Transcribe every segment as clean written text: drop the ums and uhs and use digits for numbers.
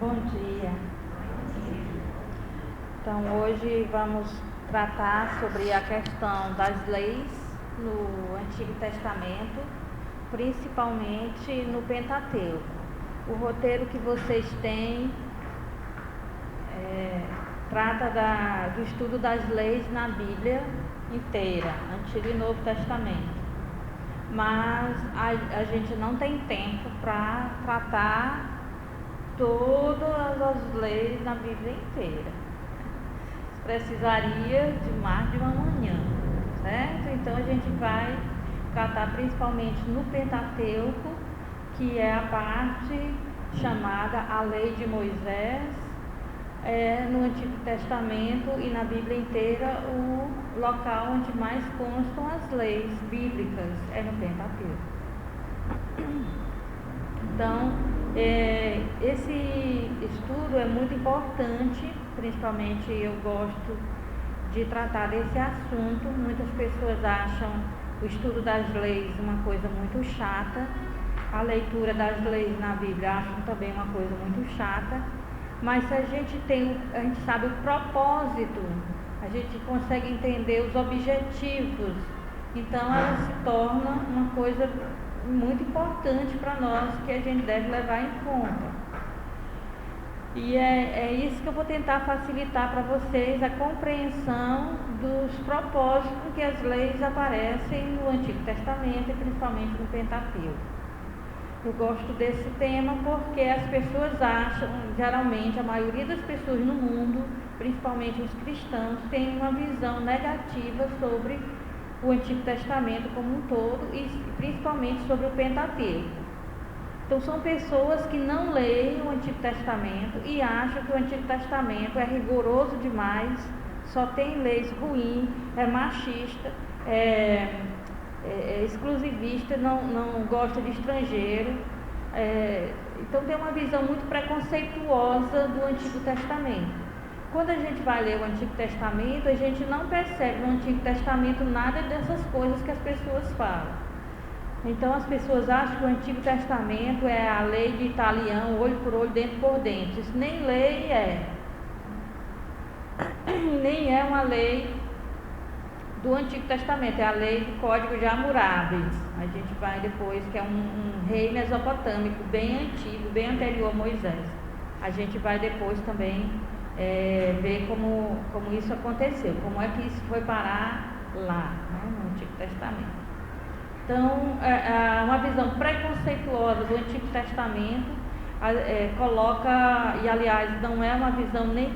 Bom dia. Então hoje vamos tratar sobre a questão das leis no Antigo Testamento, principalmente no Pentateuco. O roteiro que vocês têm trata do estudo das leis na Bíblia inteira, Antigo e Novo Testamento. Mas a gente não tem tempo para tratar todas as leis na Bíblia inteira. Precisaria de mais de uma manhã, certo? Então a gente vai tratar principalmente no Pentateuco, que é a parte chamada a Lei de Moisés, no Antigo Testamento e na Bíblia inteira o local onde mais constam as leis bíblicas é no Pentateuco. Então, esse estudo é muito importante, principalmente eu gosto de tratar desse assunto. Muitas pessoas acham o estudo das leis uma coisa muito chata, a leitura das leis na Bíblia acham também uma coisa muito chata, mas se a gente sabe o propósito, a gente consegue entender os objetivos, então ela se torna uma coisa muito importante para nós, que a gente deve levar em conta. E é isso que eu vou tentar facilitar para vocês, a compreensão dos propósitos com que as leis aparecem no Antigo Testamento e principalmente no Pentateuco. Eu gosto desse tema porque as pessoas acham, geralmente a maioria das pessoas no mundo, principalmente os cristãos, tem uma visão negativa sobre o Antigo Testamento como um todo e principalmente sobre o Pentateuco. Então são pessoas que não leem o Antigo Testamento e acham que o Antigo Testamento é rigoroso demais, só tem leis ruins, é machista, é exclusivista, não gosta de estrangeiro. Então tem uma visão muito preconceituosa do Antigo Testamento. Quando a gente vai ler o Antigo Testamento, a gente não percebe no Antigo Testamento nada dessas coisas que as pessoas falam. Então as pessoas acham que o Antigo Testamento é a lei de Italião, olho por olho, dente por dente. Isso nem lei nem é uma lei do Antigo Testamento, é a lei do Código de Hammurabi. A gente vai depois, que é um rei mesopotâmico bem antigo, bem anterior a Moisés. A gente vai depois também ver como isso aconteceu, como é que isso foi parar lá, né, no Antigo Testamento. Então, uma visão preconceituosa do Antigo Testamento coloca, e aliás, não é uma visão nem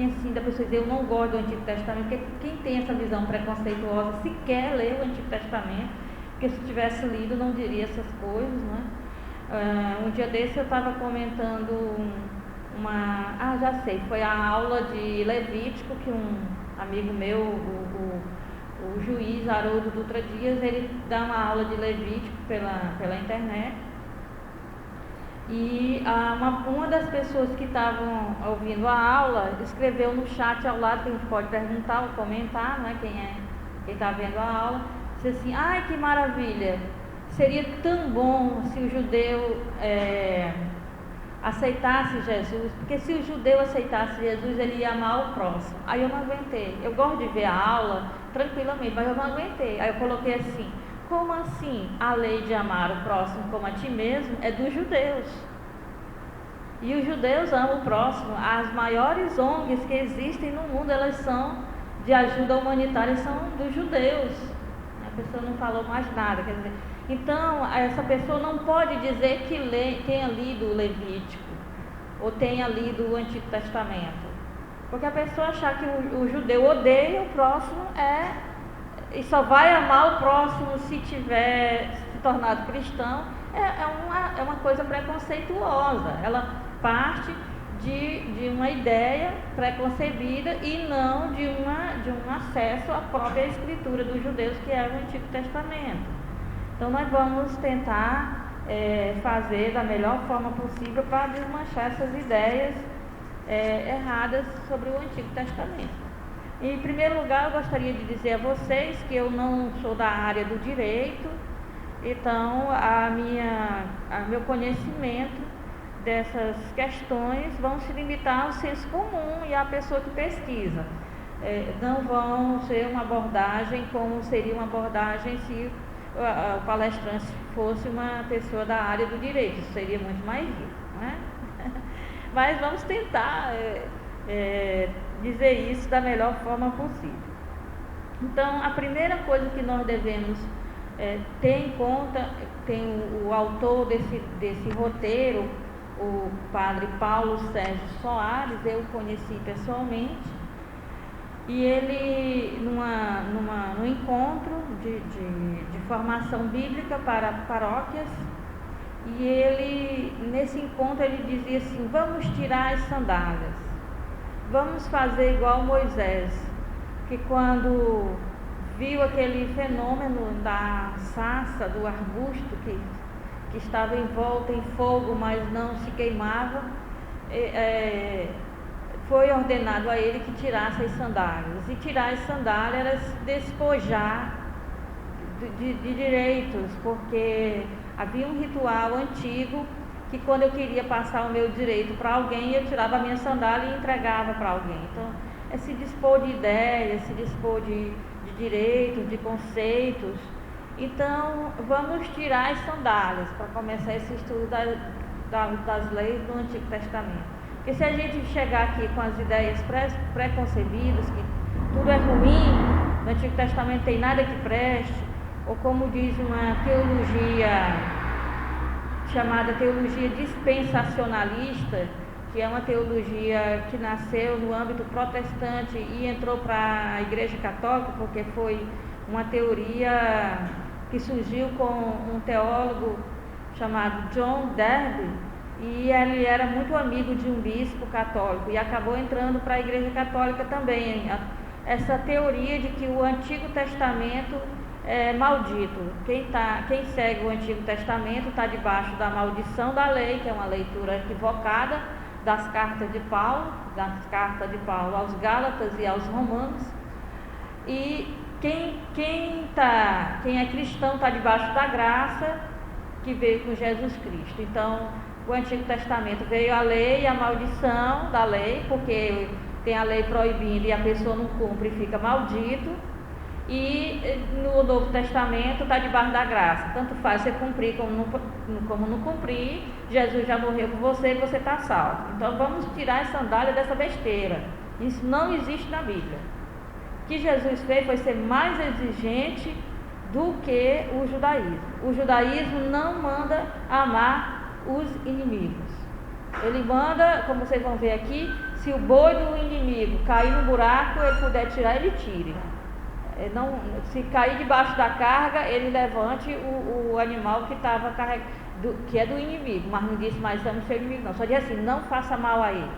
assim da pessoa dizer eu não gosto do Antigo Testamento, porque quem tem essa visão preconceituosa sequer lê o Antigo Testamento, porque se tivesse lido não diria essas coisas, né? Um dia desse eu estava comentando já sei, foi a aula de Levítico que um amigo meu, o juiz Haroldo Dutra Dias, ele dá uma aula de Levítico pela internet. E uma das pessoas que estavam ouvindo a aula escreveu no chat ao lado, que a gente pode perguntar ou comentar, né, quem está vendo a aula, disse assim: ai, que maravilha, seria tão bom se o judeu aceitasse Jesus, porque se o judeu aceitasse Jesus, ele ia amar o próximo. Aí eu não aguentei, eu gosto de ver a aula tranquilamente, mas eu não aguentei. Aí eu coloquei assim: como assim a lei de amar o próximo como a ti mesmo é dos judeus? E os judeus amam o próximo. As maiores ONGs que existem no mundo, elas são de ajuda humanitária, são dos judeus. A pessoa não falou mais nada, quer dizer, então essa pessoa não pode dizer que tenha lido o Levítico ou tenha lido o Antigo Testamento, porque a pessoa achar que o judeu odeia o próximo e só vai amar o próximo se tiver se tornado cristão, é uma coisa preconceituosa. Ela parte de uma ideia preconcebida e não de um acesso à própria escritura dos judeus, que é o Antigo Testamento. Então nós vamos tentar fazer da melhor forma possível para desmanchar essas ideias erradas sobre o Antigo Testamento. Em primeiro lugar, eu gostaria de dizer a vocês que eu não sou da área do direito, então meu conhecimento dessas questões vão se limitar ao senso comum e à pessoa que pesquisa. Não vão ser uma abordagem como seria uma abordagem se o palestrante fosse uma pessoa da área do direito. Isso seria muito mais rico, né? Mas vamos tentar dizer isso da melhor forma possível. Então, a primeira coisa que nós devemos ter em conta, tem o autor desse roteiro, o padre Paulo Sérgio Soares, eu o conheci pessoalmente, e ele, num encontro de formação bíblica para paróquias, e ele, nesse encontro, ele dizia assim: vamos tirar as sandálias, vamos fazer igual Moisés, que quando viu aquele fenômeno da sarça, do arbusto que estava envolta em fogo, mas não se queimava, foi ordenado a ele que tirasse as sandálias. E tirar as sandálias era se despojar de direitos, porque havia um ritual antigo que quando eu queria passar o meu direito para alguém, eu tirava a minha sandália e entregava para alguém. Então, é se dispor de ideias, se dispor de direitos, de conceitos. Então, vamos tirar as sandálias para começar esse estudo das leis do Antigo Testamento. Porque se a gente chegar aqui com as ideias pré-concebidas, que tudo é ruim, no Antigo Testamento tem nada que preste, ou como diz uma teologia chamada teologia dispensacionalista, que é uma teologia que nasceu no âmbito protestante e entrou para a Igreja Católica, porque foi uma teoria que surgiu com um teólogo chamado John Darby, e ele era muito amigo de um bispo católico e acabou entrando para a Igreja Católica também. Essa teoria de que o Antigo Testamento é maldito. Quem segue o Antigo Testamento está debaixo da maldição da lei, que é uma leitura equivocada das cartas de Paulo aos Gálatas e aos Romanos. E quem é cristão está debaixo da graça que veio com Jesus Cristo. Então, o Antigo Testamento veio a lei e a maldição da lei, porque tem a lei proibindo e a pessoa não cumpre e fica maldito. E no Novo Testamento está debaixo da graça. Tanto faz você cumprir como não cumprir. Jesus já morreu por você e você está salvo. Então vamos tirar as sandálias dessa besteira. Isso não existe na Bíblia. O que Jesus fez foi ser mais exigente do que o judaísmo. O judaísmo não manda amar os inimigos. Ele manda, como vocês vão ver aqui, se o boi do inimigo cair no buraco, ele puder tirar, ele tire. Não, se cair debaixo da carga, ele levante o animal que estava carregado, que é do inimigo, mas não disse mais vamos ser inimigo, não. Só diz assim: não faça mal a ele.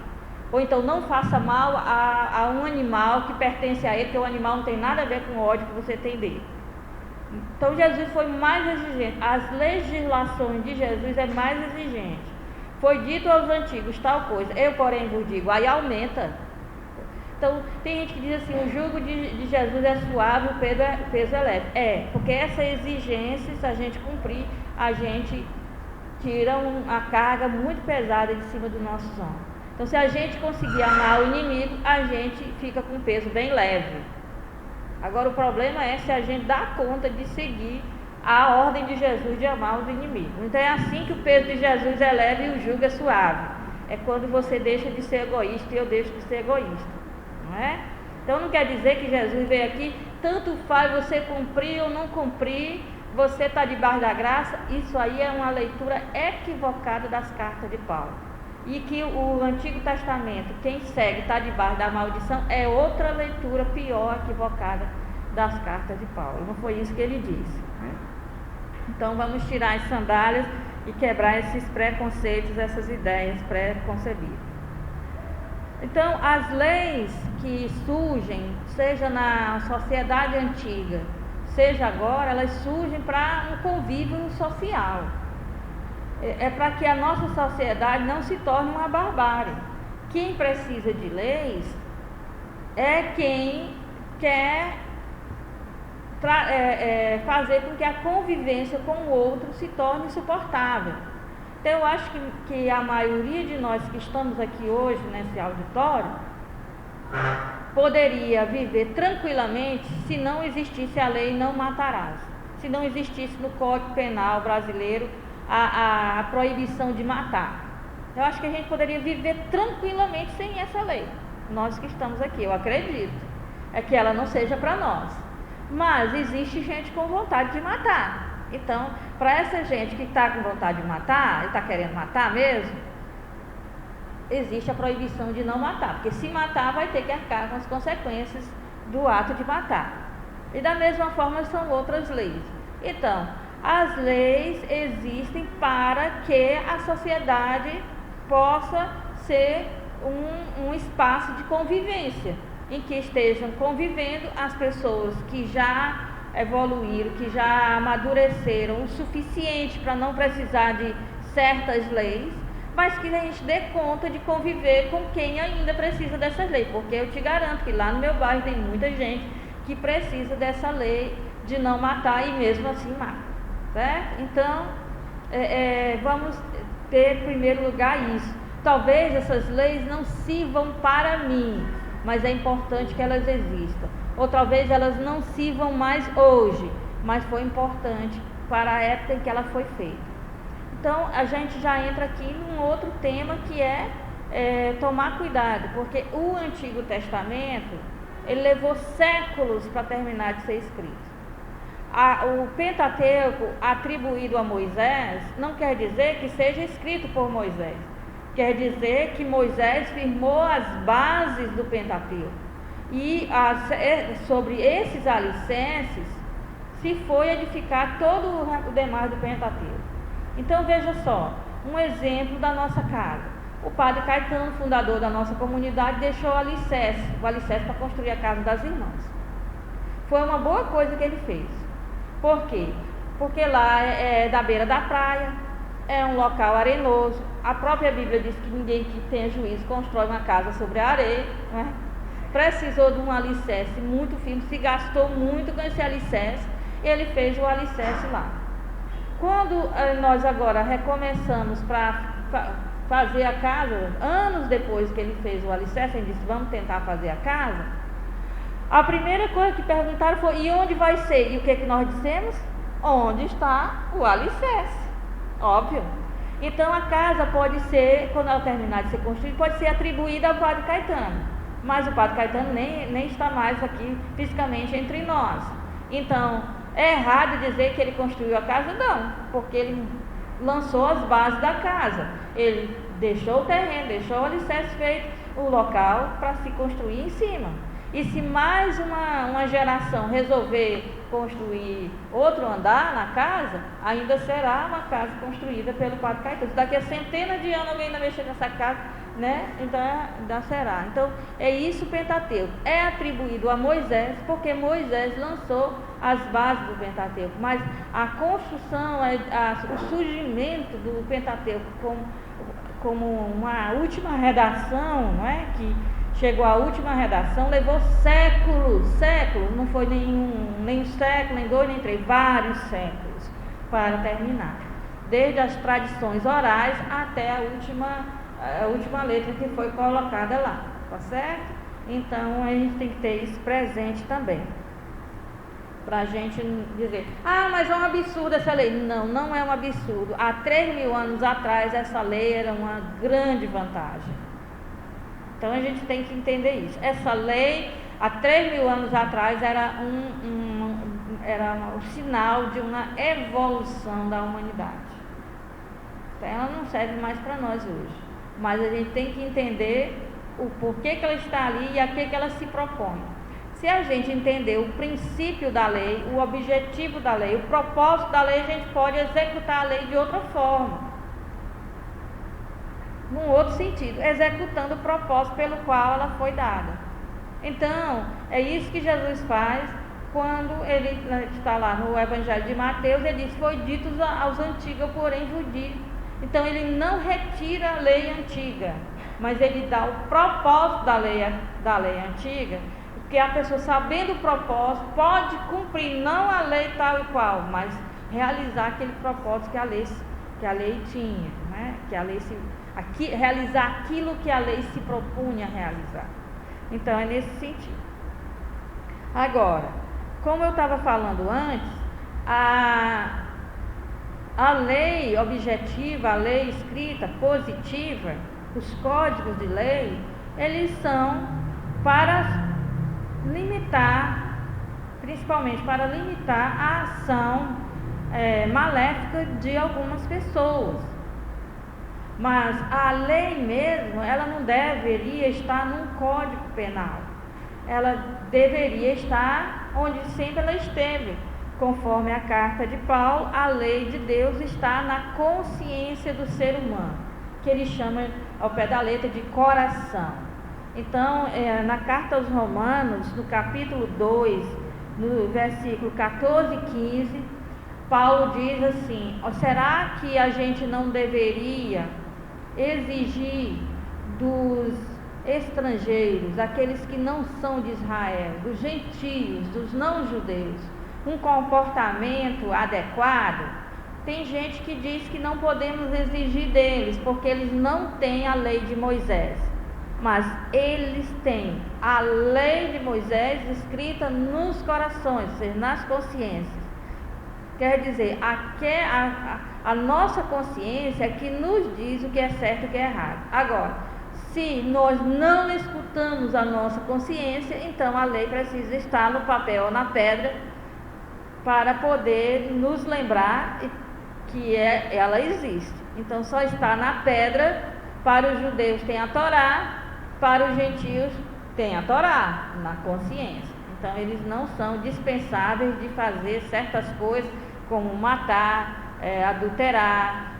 Ou então não faça mal a um animal que pertence a ele, porque o animal não tem nada a ver com o ódio que você tem dele. Então Jesus foi mais exigente. As legislações de Jesus é mais exigente. Foi dito aos antigos tal coisa, eu porém vos digo, aí aumenta. Então, tem gente que diz assim: o jugo de Jesus é suave, o peso é leve. Porque essa exigência, se a gente cumprir, a gente tira a carga muito pesada de cima dos nossos ombros. Então, se a gente conseguir amar o inimigo, a gente fica com um peso bem leve. Agora, o problema é se a gente dá conta de seguir a ordem de Jesus de amar os inimigos. Então, é assim que o peso de Jesus é leve e o jugo é suave. É quando você deixa de ser egoísta e eu deixo de ser egoísta. Não é? Então não quer dizer que Jesus veio aqui, tanto faz você cumprir ou não cumprir, você está debaixo da graça. Isso aí é uma leitura equivocada das cartas de Paulo. E que o Antigo Testamento, quem segue está debaixo da maldição, é outra leitura pior, equivocada das cartas de Paulo. Não foi isso que ele disse. Então vamos tirar as sandálias e quebrar esses preconceitos, essas ideias pré-concebidas. Então, as leis que surgem, seja na sociedade antiga, seja agora, elas surgem para um convívio social. É para que a nossa sociedade não se torne uma barbárie. Quem precisa de leis é quem quer fazer com que a convivência com o outro se torne suportável. Então eu acho que a maioria de nós que estamos aqui hoje nesse auditório poderia viver tranquilamente se não existisse a lei não matarás, se não existisse no Código Penal brasileiro a proibição de matar. Eu acho que a gente poderia viver tranquilamente sem essa lei. Nós que estamos aqui, eu acredito, é que ela não seja para nós. Mas existe gente com vontade de matar. Então, para essa gente que está com vontade de matar, e está querendo matar mesmo, existe a proibição de não matar. Porque se matar, vai ter que arcar com as consequências do ato de matar. E da mesma forma são outras leis. Então, as leis existem para que a sociedade possa ser um espaço de convivência, em que estejam convivendo as pessoas que já evoluíram, que já amadureceram o suficiente para não precisar de certas leis, mas que a gente dê conta de conviver com quem ainda precisa dessas leis, porque eu te garanto que lá no meu bairro tem muita gente que precisa dessa lei de não matar e mesmo assim mata, certo? Então, vamos ter em primeiro lugar isso. Talvez essas leis não sirvam para mim, mas é importante que elas existam. Ou talvez elas não sirvam mais hoje, mas foi importante para a época em que ela foi feita. Então a gente já entra aqui num outro tema que é tomar cuidado, porque o Antigo Testamento ele levou séculos para terminar de ser escrito. O Pentateuco atribuído a Moisés não quer dizer que seja escrito por Moisés. Quer dizer que Moisés firmou as bases do Pentateuco. E sobre esses alicerces se foi edificar todo o demais do Pentateuco. Então veja só, um exemplo da nossa casa. O padre Caetano, fundador da nossa comunidade, deixou o alicerce para construir a casa das irmãs. Foi uma boa coisa que ele fez. Por quê? Porque lá é da beira da praia, é um local arenoso. A própria Bíblia diz que ninguém que tenha juízo constrói uma casa sobre a areia, né? Precisou de um alicerce muito firme, se gastou muito com esse alicerce, ele fez o alicerce lá. Quando nós agora recomeçamos para fazer a casa, anos depois que ele fez o alicerce, ele disse, vamos tentar fazer a casa. A primeira coisa que perguntaram foi, e onde vai ser? E o que nós dissemos? Onde está o alicerce? Óbvio. Então a casa pode ser, quando ela terminar de ser construída, pode ser atribuída ao padre Caetano. Mas o padre Caetano nem está mais aqui fisicamente entre nós. Então, é errado dizer que ele construiu a casa? Não, porque ele lançou as bases da casa. Ele deixou o terreno, deixou o alicerce feito, o local para se construir em cima. E se mais uma geração resolver construir outro andar na casa, ainda será uma casa construída pelo padre Caetano. Daqui a centenas de anos alguém ainda mexer nessa casa, né? Então ainda será. Então é isso o Pentateuco. É atribuído a Moisés, porque Moisés lançou as bases do Pentateuco. Mas a construção, o surgimento do Pentateuco como uma última redação, não é? Que chegou à última redação, levou séculos, não foi nem um século, nem dois, nem três, vários séculos para terminar. Desde as tradições orais até a última letra que foi colocada lá, tá certo? Então a gente tem que ter isso presente também, para a gente dizer, mas é um absurdo essa lei. Não, não é um absurdo. Há 3.000 anos atrás essa lei era uma grande vantagem. Então a gente tem que entender isso. Essa lei, há 3.000 anos atrás, era um sinal de uma evolução da humanidade. Então ela não serve mais para nós hoje. Mas a gente tem que entender o porquê que ela está ali e a que ela se propõe. Se a gente entender o princípio da lei, o objetivo da lei, o propósito da lei, a gente pode executar a lei de outra forma. Num outro sentido, executando o propósito pelo qual ela foi dada. Então, é isso que Jesus faz quando ele está lá no Evangelho de Mateus, ele diz, foi dito aos antigos, porém vos digo. Então, ele não retira a lei antiga, mas ele dá o propósito da lei antiga, porque a pessoa, sabendo o propósito, pode cumprir não a lei tal e qual, mas realizar aquele propósito que a lei tinha, né? que a lei realizar aquilo que a lei se propunha a realizar. Então é nesse sentido. Agora, como eu estava falando antes, a lei objetiva, a lei escrita, positiva, os códigos de lei, eles são para limitar, principalmente para limitar a ação maléfica de algumas pessoas. Mas a lei mesmo, ela não deveria estar num código penal. Ela deveria estar onde sempre ela esteve. Conforme a carta de Paulo, a lei de Deus está na consciência do ser humano, que ele chama ao pé da letra de coração. Então, na carta aos Romanos, no capítulo 2, no versículo 14 e 15, Paulo diz assim: será que a gente não deveria exigir dos estrangeiros, aqueles que não são de Israel, dos gentios, dos não-judeus, um comportamento adequado? Tem gente que diz que não podemos exigir deles, porque eles não têm a lei de Moisés. Mas eles têm a lei de Moisés escrita nos corações, ou seja, nas consciências. Quer dizer, a nossa consciência é que nos diz o que é certo e o que é errado. Agora, se nós não escutamos a nossa consciência, então a lei precisa estar no papel ou na pedra para poder nos lembrar que ela existe. Então só está na pedra. Para os judeus tem a Torá, para os gentios tem a Torá, na consciência. Então eles não são dispensáveis de fazer certas coisas como matar, adulterar,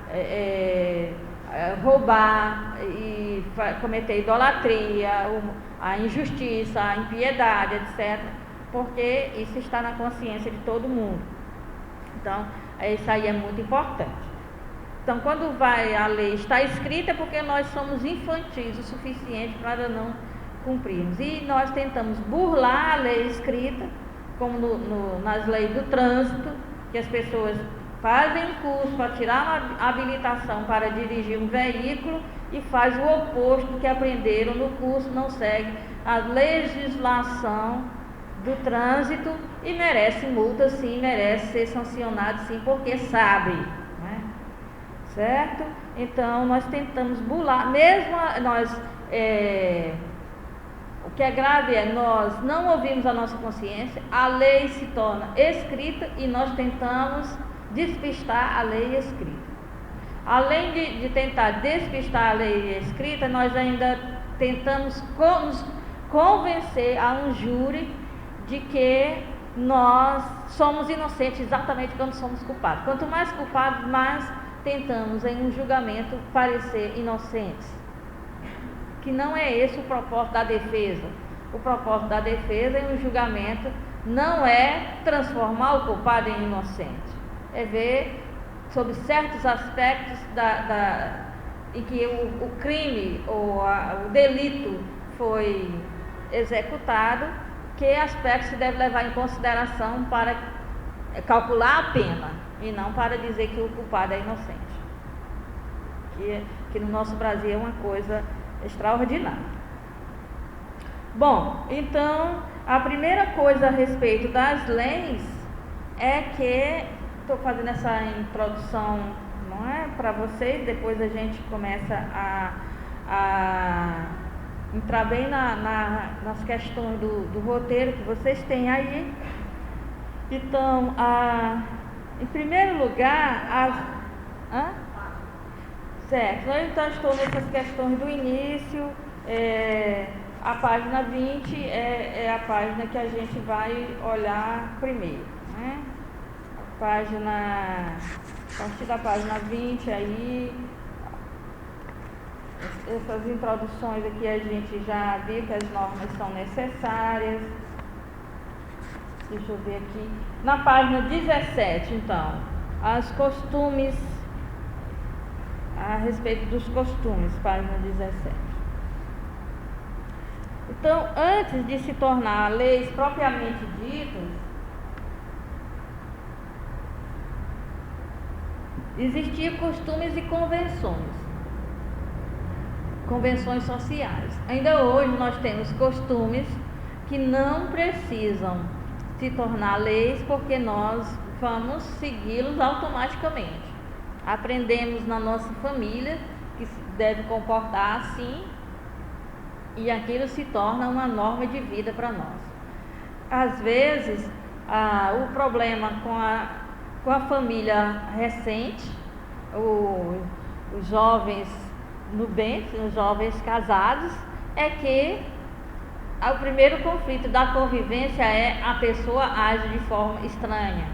roubar e cometer idolatria, a injustiça, a impiedade, etc. Porque isso está na consciência de todo mundo. Então, isso aí é muito importante. Então, quando a lei está escrita, é porque nós somos infantis o suficiente para não cumprirmos. E nós tentamos burlar a lei escrita, como nas leis do trânsito, que as pessoas fazem um curso para tirar uma habilitação para dirigir um veículo e faz o oposto do que aprenderam no curso, não segue a legislação do trânsito e merece multa sim, merece ser sancionado sim, porque sabe, né? Certo? Então nós tentamos burlar, mesmo o que é grave é nós não ouvimos a nossa consciência, a lei se torna escrita e nós tentamos despistar a lei escrita. Além de tentar despistar a lei escrita, nós ainda tentamos nos convencer a um júri de que nós somos inocentes exatamente quando somos culpados. Quanto mais culpados, mais tentamos em um julgamento parecer inocentes. Que não é esse o propósito da defesa. O propósito da defesa em um julgamento não é transformar o culpado em inocente. É ver sobre certos aspectos em que o crime ou o delito foi executado, que aspectos se deve levar em consideração para calcular a pena e não para dizer que o culpado é inocente. Que no nosso Brasil é uma coisa extraordinária. Bom, então a primeira coisa a respeito das leis é que estou fazendo essa introdução, não é, para vocês, depois a gente começa a entrar bem nas questões do roteiro que vocês têm aí. Então, em primeiro lugar, certo, então estou nessas questões do início. A página 20 é a página que a gente vai olhar primeiro, né? A partir da página 20 aí, essas introduções aqui a gente já viu que as normas são necessárias. Deixa eu ver aqui. Na página 17, então, costumes, a respeito dos costumes, página 17. Então, antes de se tornar leis propriamente ditas, existiam costumes e convenções. convenções sociais. Ainda hoje nós temos costumes que não precisam se tornar leis, porque nós vamos segui-los automaticamente. Aprendemos na nossa família que se deve comportar assim, e aquilo se torna uma norma de vida para nós. Às vezes, o problema com a família recente, os jovens nubentes, os jovens casados, é que o primeiro conflito da convivência é a pessoa age de forma estranha.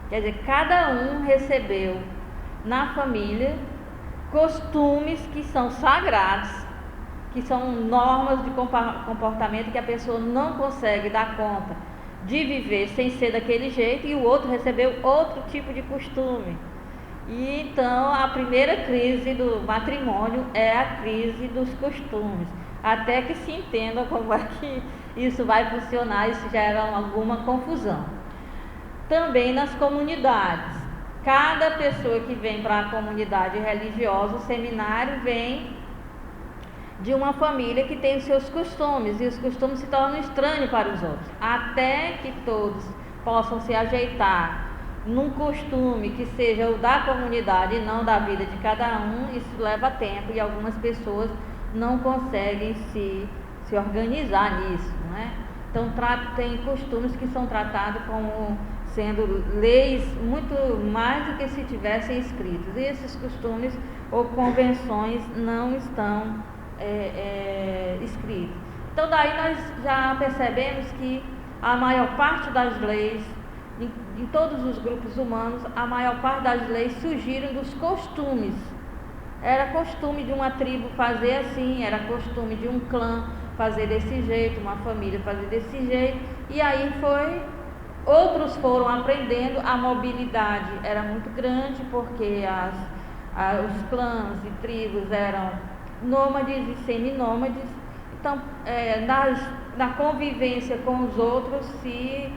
Quer dizer, cada um recebeu na família costumes que são sagrados, que são normas de comportamento que a pessoa não consegue dar conta de viver sem ser daquele jeito, e o outro recebeu outro tipo de costume. E então a primeira crise do matrimônio é a crise dos costumes, até que se entenda como é que isso vai funcionar. Isso gera alguma confusão. Também nas comunidades, cada pessoa que vem para a comunidade religiosa, o seminário, vem de uma família que tem os seus costumes, e os costumes se tornam estranhos para os outros, até que todos possam se ajeitar num costume que seja o da comunidade e não da vida de cada um. Isso leva tempo, e algumas pessoas não conseguem se organizar nisso, não é? Então tem costumes que são tratados como sendo leis muito mais do que se tivessem escritos, e esses costumes ou convenções não estão escritos. Então daí nós já percebemos que a maior parte das leis, em todos os grupos humanos, a maior parte das leis surgiram dos costumes. Era costume de uma tribo fazer assim, era costume de um clã fazer desse jeito, uma família fazer desse jeito, e aí outros foram aprendendo. A mobilidade era muito grande, porque os clãs e tribos eram nômades e seminômades. Então, na convivência com os outros, se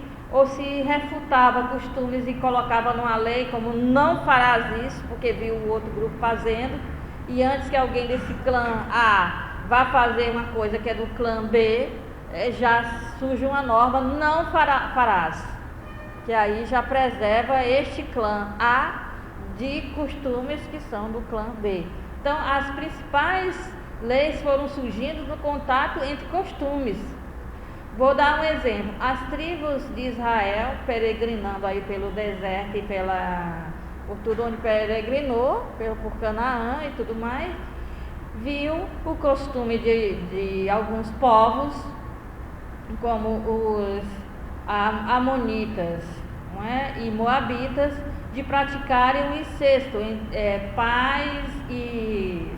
refutava costumes e colocava numa lei como não farás isso, porque viu o outro grupo fazendo, e antes que alguém desse clã A vá fazer uma coisa que é do clã B, já surge uma norma, não farás, que aí já preserva este clã A de costumes que são do clã B. Então, as principais leis foram surgindo no contato entre costumes. Vou dar um exemplo. As tribos de Israel, peregrinando aí pelo deserto e por tudo onde peregrinou, por Canaã e tudo mais, viu o costume de alguns povos, como os amonitas, não é? E moabitas, de praticarem o incesto, pais e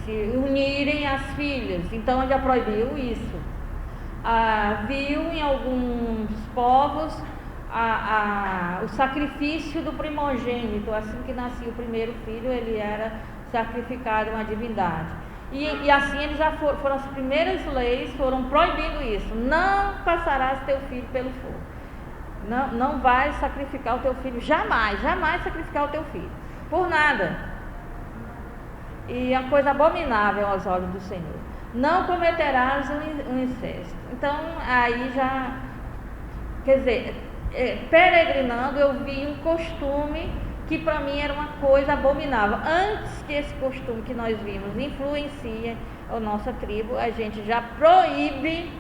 se unirem as filhas. Então já proibiu isso. Viu em alguns povos o sacrifício do primogênito. Assim que nascia o primeiro filho, ele era sacrificado a uma divindade. E assim eles já foram as primeiras leis, foram proibindo isso. Não passarás teu filho pelo fogo. Não vai sacrificar o teu filho, jamais sacrificar o teu filho, por nada. E é uma coisa abominável aos olhos do Senhor. Não cometerás um incesto. Então, aí já, quer dizer, peregrinando, eu vi um costume que para mim era uma coisa abominável. Antes que esse costume que nós vimos influencie a nossa tribo, a gente já proíbe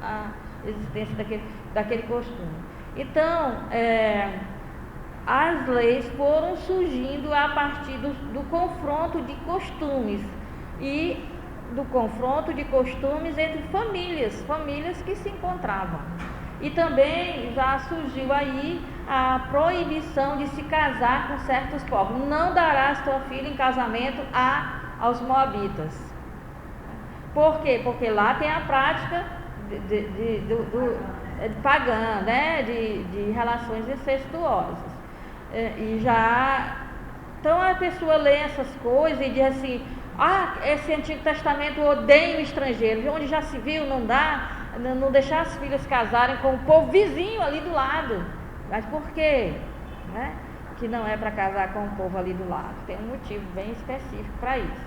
a existência daquele costume. Então, as leis foram surgindo a partir do confronto de costumes, e do confronto de costumes entre famílias que se encontravam. E também já surgiu aí a proibição de se casar com certos povos. Não darás tua filha em casamento aos moabitas. Por quê? Porque lá tem a prática pagã, né? de relações incestuosas. Então a pessoa lê essas coisas e diz assim: esse Antigo Testamento odeia o estrangeiro, onde já se viu, não dá, não deixar as filhas casarem com o povo vizinho ali do lado. Mas por quê? Né? Que não é para casar com o povo ali do lado. Tem um motivo bem específico para isso.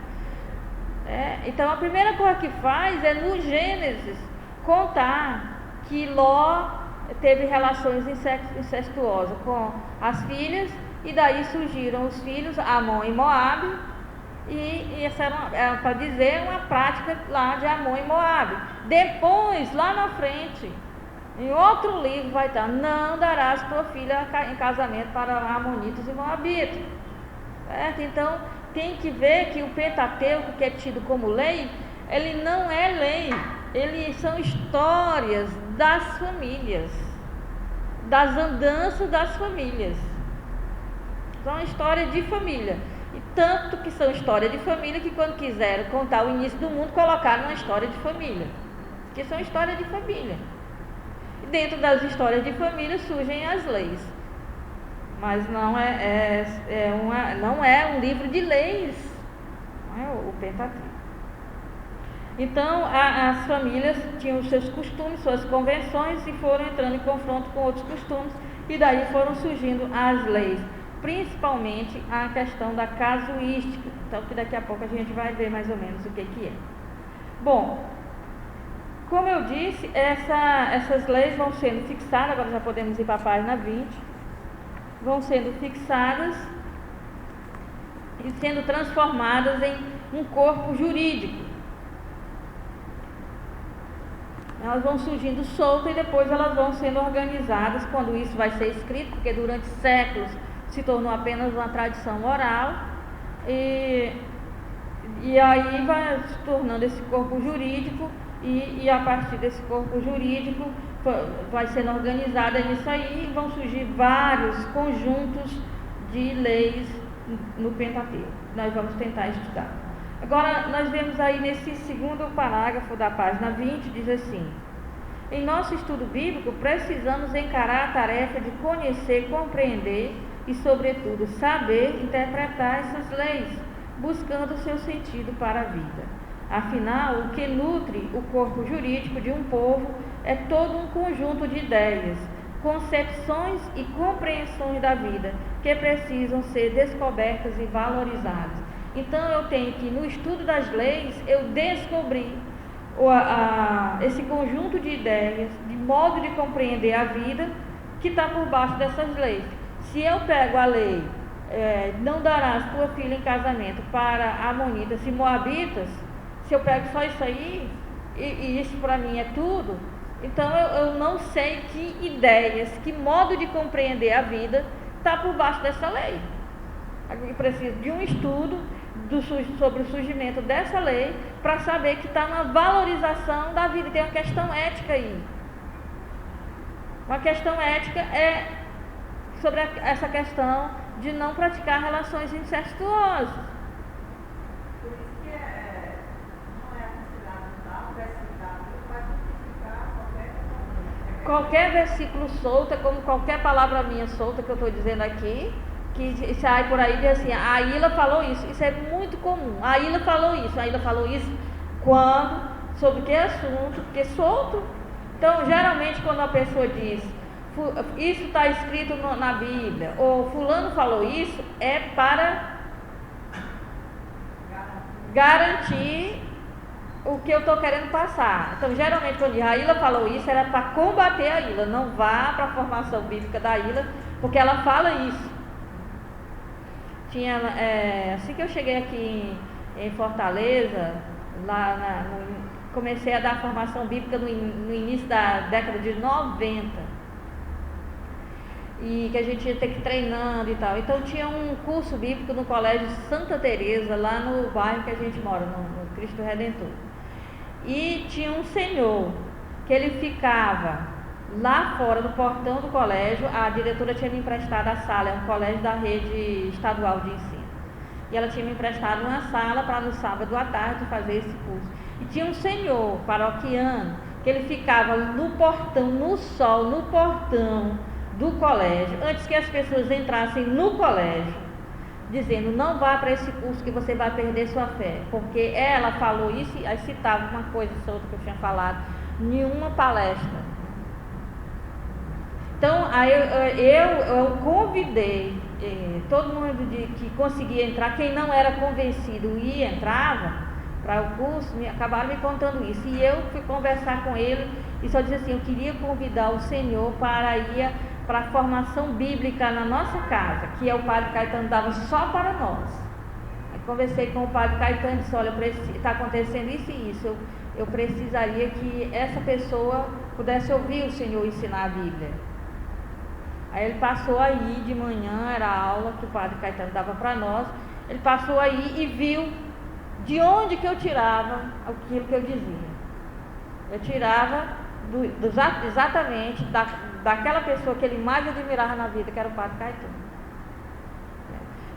Então a primeira coisa que faz é no Gênesis contar que Ló teve relações incestuosas com as filhas, e daí surgiram os filhos Amon e Moabe, e essa era para dizer uma prática lá de Amon e Moabe. Depois, lá na frente, em outro livro vai estar: não darás tua filha em casamento para amonitas e moabitas, certo? Então tem que ver que o Pentateuco, que é tido como lei, ele não é lei, eles são histórias das famílias, das andanças das famílias. São histórias de família. E tanto que são histórias de família que, quando quiseram contar o início do mundo, colocaram uma história de família, que são histórias de família. E dentro das histórias de família surgem as leis, mas não é um livro de leis, não é o Pentateuco. Então as famílias tinham os seus costumes, suas convenções, e foram entrando em confronto com outros costumes, e daí foram surgindo as leis, principalmente a questão da casuística, então que daqui a pouco a gente vai ver mais ou menos o que é. Bom, como eu disse, essas leis vão sendo fixadas, agora já podemos ir para a página 20, vão sendo fixadas e sendo transformadas em um corpo jurídico. Elas vão surgindo soltas e depois elas vão sendo organizadas quando isso vai ser escrito, porque durante séculos se tornou apenas uma tradição oral, e aí vai se tornando esse corpo jurídico, e a partir desse corpo jurídico vai sendo organizada nisso aí, e vão surgir vários conjuntos de leis no Pentateuco. Nós vamos tentar estudar. Agora, nós vemos aí nesse segundo parágrafo da página 20, diz assim: em nosso estudo bíblico, precisamos encarar a tarefa de conhecer, compreender e, sobretudo, saber interpretar essas leis, buscando seu sentido para a vida. Afinal, o que nutre o corpo jurídico de um povo é todo um conjunto de ideias, concepções e compreensões da vida que precisam ser descobertas e valorizadas. Então eu tenho que, no estudo das leis, eu descobrir esse conjunto de ideias, de modo de compreender a vida que está por baixo dessas leis. Se eu pego a lei, não darás tua filha em casamento para amonitas e moabitas, se eu pego só isso aí, e isso para mim é tudo, então eu não sei que ideias, que modo de compreender a vida está por baixo dessa lei. Eu preciso de um estudo sobre o surgimento dessa lei para saber que está uma valorização da vida. Tem uma questão ética aí. Uma questão ética é sobre essa questão de não praticar relações incestuosas. Por isso que não é aconselhado vai justificar qualquer versículo solto, como qualquer palavra minha solta que eu estou dizendo aqui, que sai por aí e diz assim: a Ilha falou isso. Isso é muito comum. A Ilha falou isso quando, sobre que assunto, porque solto. Então, geralmente, quando a pessoa diz isso está escrito na Bíblia, ou fulano falou isso, é para garantir o que eu estou querendo passar. Então, geralmente, quando a Ilha falou isso, era para combater a Ilha. Não vá para a formação bíblica da Ilha, porque ela fala isso. Assim que eu cheguei aqui em Fortaleza, comecei a dar formação bíblica no início da década de 90, e que a gente ia ter que ir treinando e tal. Então tinha um curso bíblico no Colégio Santa Teresa, lá no bairro que a gente mora, no Cristo Redentor. E tinha um senhor que ele ficava lá fora, no portão do colégio. A diretora tinha me emprestado a sala, é um colégio da rede estadual de ensino, e ela tinha me emprestado uma sala para no sábado à tarde fazer esse curso. E tinha um senhor paroquiano que ele ficava no portão, no sol, no portão do colégio, antes que as pessoas entrassem no colégio, dizendo: não vá para esse curso que você vai perder sua fé, porque ela falou isso, aí citava uma coisa solta que eu tinha falado em uma palestra. Então, aí eu convidei todo mundo que conseguia entrar, quem não era convencido e entrava, para o curso, acabaram me contando isso. E eu fui conversar com ele e só disse assim, eu queria convidar o senhor para ir para a formação bíblica na nossa casa, que é o Padre Caetano dava só para nós. Aí conversei com o Padre Caetano e disse, olha, está acontecendo isso e isso, eu precisaria que essa pessoa pudesse ouvir o senhor ensinar a Bíblia. Aí ele passou aí de manhã, era a aula que o Padre Caetano dava para nós, ele passou aí e viu de onde que eu tirava aquilo que eu dizia. Eu tirava exatamente daquela pessoa que ele mais admirava na vida, que era o Padre Caetano.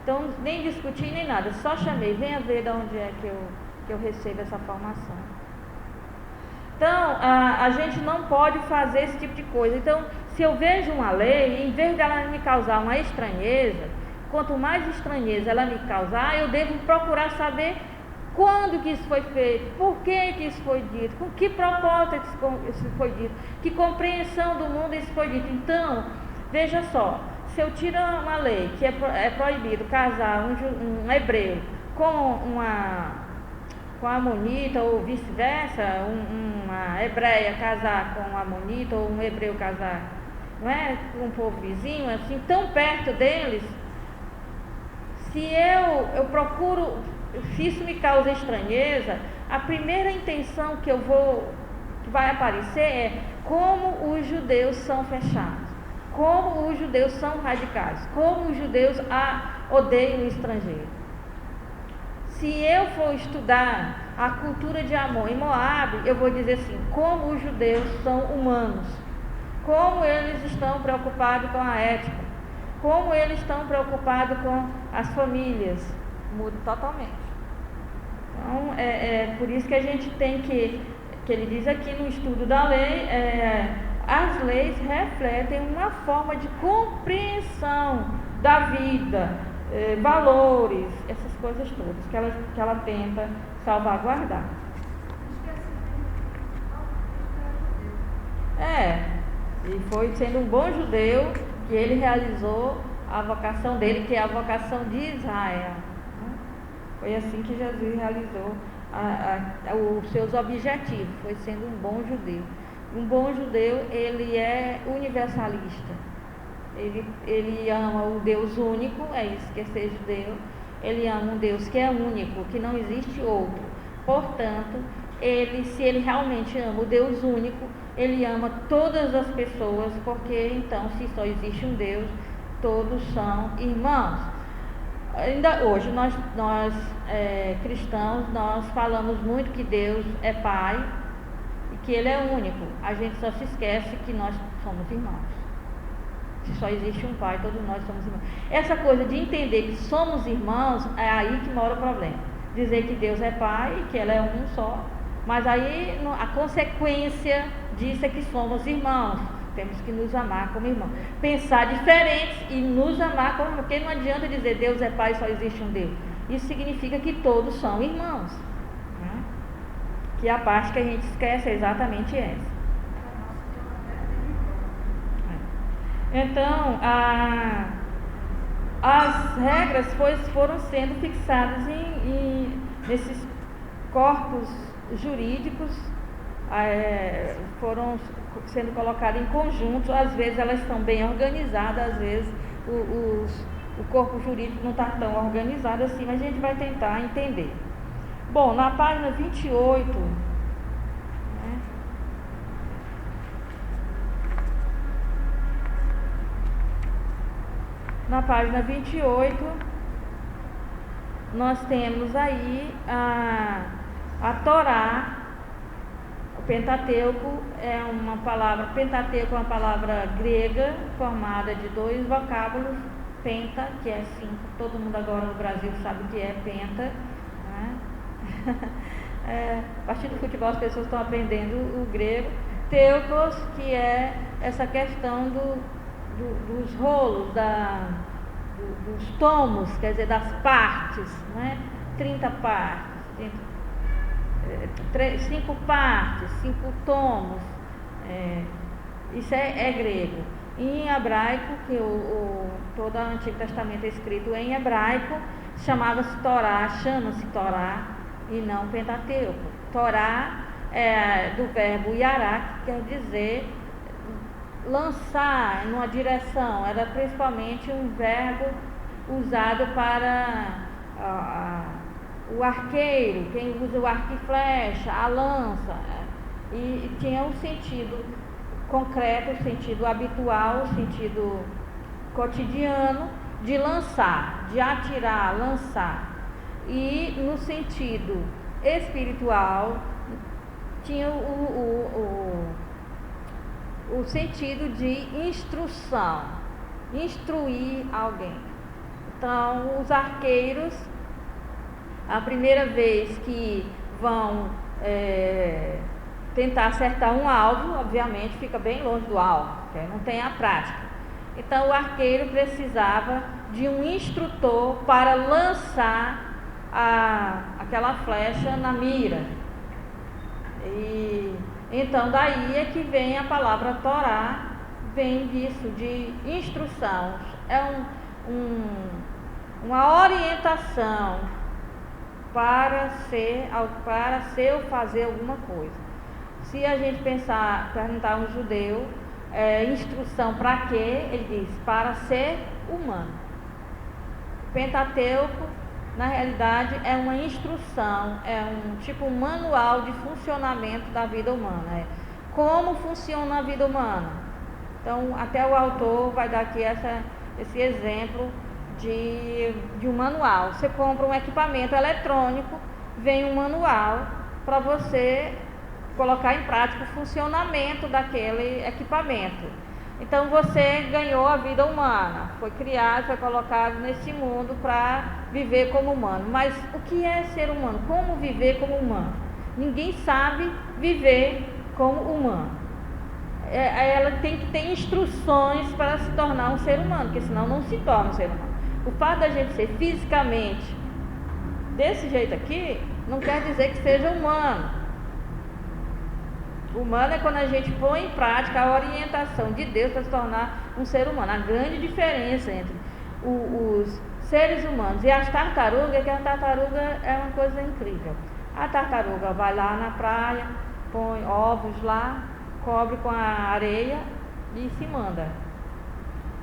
Então, nem discuti nem nada, só chamei, venha ver de onde é que eu recebo essa formação. Então, a gente não pode fazer esse tipo de coisa. Então, se eu vejo uma lei, em vez dela me causar uma estranheza, quanto mais estranheza ela me causar, eu devo procurar saber quando que isso foi feito, por que isso foi dito, com que propósito isso foi dito, que compreensão do mundo isso foi dito. Então, veja só, se eu tiro uma lei que é proibido casar um hebreu com a amonita ou vice-versa, uma hebreia casar com uma amonita ou um hebreu casar, não é, com um povo vizinho, assim, tão perto deles, se eu procuro, se isso me causa estranheza, a primeira intenção que vai aparecer é como os judeus são fechados, como os judeus são radicais, como os judeus odeiam o estrangeiro. Se eu for estudar a cultura de Amon e Moabe, eu vou dizer assim, como os judeus são humanos, como eles estão preocupados com a ética, como eles estão preocupados com as famílias, muda totalmente. Então, é por isso que a gente tem que ele diz aqui no estudo da lei, as leis refletem uma forma de compreensão da vida, valores, essas coisas todas que ela tenta salvaguardar. E foi sendo um bom judeu que ele realizou a vocação dele, que é a vocação de Israel. Foi assim que Jesus realizou os seus objetivos, foi sendo um bom judeu. Um bom judeu, ele é universalista. Ele ama o Deus único, é isso que é ser judeu. Ele ama um Deus que é único, que não existe outro. Portanto, se ele realmente ama o Deus único, ele ama todas as pessoas, porque então, se só existe um Deus, todos são irmãos. Ainda hoje, nós cristãos, nós falamos muito que Deus é Pai e que Ele é único. A gente só se esquece que nós somos irmãos. Se só existe um Pai, todos nós somos irmãos. Essa coisa de entender que somos irmãos, é aí que mora o problema. Dizer que Deus é Pai e que Ele é um só. Mas aí a consequência disso é que somos irmãos. Temos que nos amar como irmãos. Pensar diferente e nos amar como irmãos. Porque não adianta dizer Deus é Pai e só existe um Deus. Isso significa que todos são irmãos. Né? Que a parte que a gente esquece é exatamente essa. Então, as regras foram sendo fixadas nesses corpos jurídicos, foram sendo colocadas em conjunto. Às vezes elas estão bem organizadas, às vezes o corpo jurídico não está tão organizado assim, mas a gente vai tentar entender. Bom, na página 28, né? Na página 28, nós temos aí a Torá. O Pentateuco é uma palavra, Pentateuco é uma palavra grega formada de dois vocábulos, penta, que é 5, todo mundo agora no Brasil sabe o que é penta, né? A partir do futebol as pessoas estão aprendendo o grego. Teukos, que é essa questão dos rolos, dos tomos, quer dizer, das partes, né? 30 partes, 5 partes, 5 tomos, isso é grego. Em hebraico, que todo o Antigo Testamento é escrito em hebraico, chama-se Torá, e não Pentateuco. Torá é do verbo yará, que quer dizer lançar numa direção. Era principalmente um verbo usado para o arqueiro, quem usa o arco e flecha, a lança, e tinha um sentido concreto, o sentido habitual, o sentido cotidiano de lançar, de atirar, lançar. E no sentido espiritual tinha o sentido de instrução, instruir alguém. Então, os arqueiros, a primeira vez que vão tentar acertar um alvo, obviamente fica bem longe do alvo, porque não tem a prática. Então, o arqueiro precisava de um instrutor para lançar aquela flecha na mira. E então daí é que vem a palavra Torá, vem disso, de instrução. É uma orientação para ser ou fazer alguma coisa. Se a gente perguntar a um judeu, instrução para quê? Ele diz, para ser humano. Pentateuco, na realidade, é uma instrução, é um manual de funcionamento da vida humana. Como funciona a vida humana. Então, até o autor vai dar aqui esse exemplo de um manual. Você compra um equipamento eletrônico, vem um manual para você colocar em prática o funcionamento daquele equipamento. Então você ganhou a vida humana, foi criado, foi colocado nesse mundo para viver como humano. Mas o que é ser humano? Como viver como humano? Ninguém sabe viver como humano. Ela tem que ter instruções para se tornar um ser humano, porque senão não se torna um ser humano. O fato da gente ser fisicamente desse jeito aqui, não quer dizer que seja humano. Humano é quando a gente põe em prática a orientação de Deus para se tornar um ser humano. A grande diferença entre os seres humanos e as tartarugas é que a tartaruga é uma coisa incrível. A tartaruga vai lá na praia, põe ovos lá, cobre com a areia e se manda.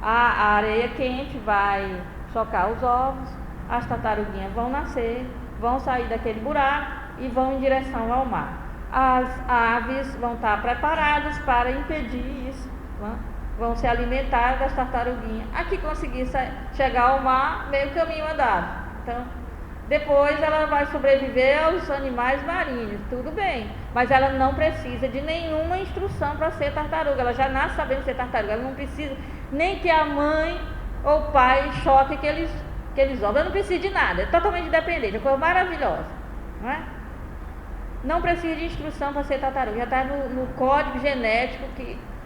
A areia quente vai chocar os ovos, as tartaruguinhas vão nascer, vão sair daquele buraco e vão em direção ao mar. As aves vão estar preparadas para impedir isso, né? Vão se alimentar das tartaruguinhas. Aqui conseguir chegar ao mar, meio caminho andado. Então, depois ela vai sobreviver aos animais marinhos, tudo bem. Mas ela não precisa de nenhuma instrução para ser tartaruga. Ela já nasce sabendo ser tartaruga. Ela não precisa nem que a mãe ou o pai choque aqueles ovos. Ela não precisa de nada, é totalmente independente, é uma coisa maravilhosa, não é? Não precisa de instrução para ser tartaruga, já está no código genético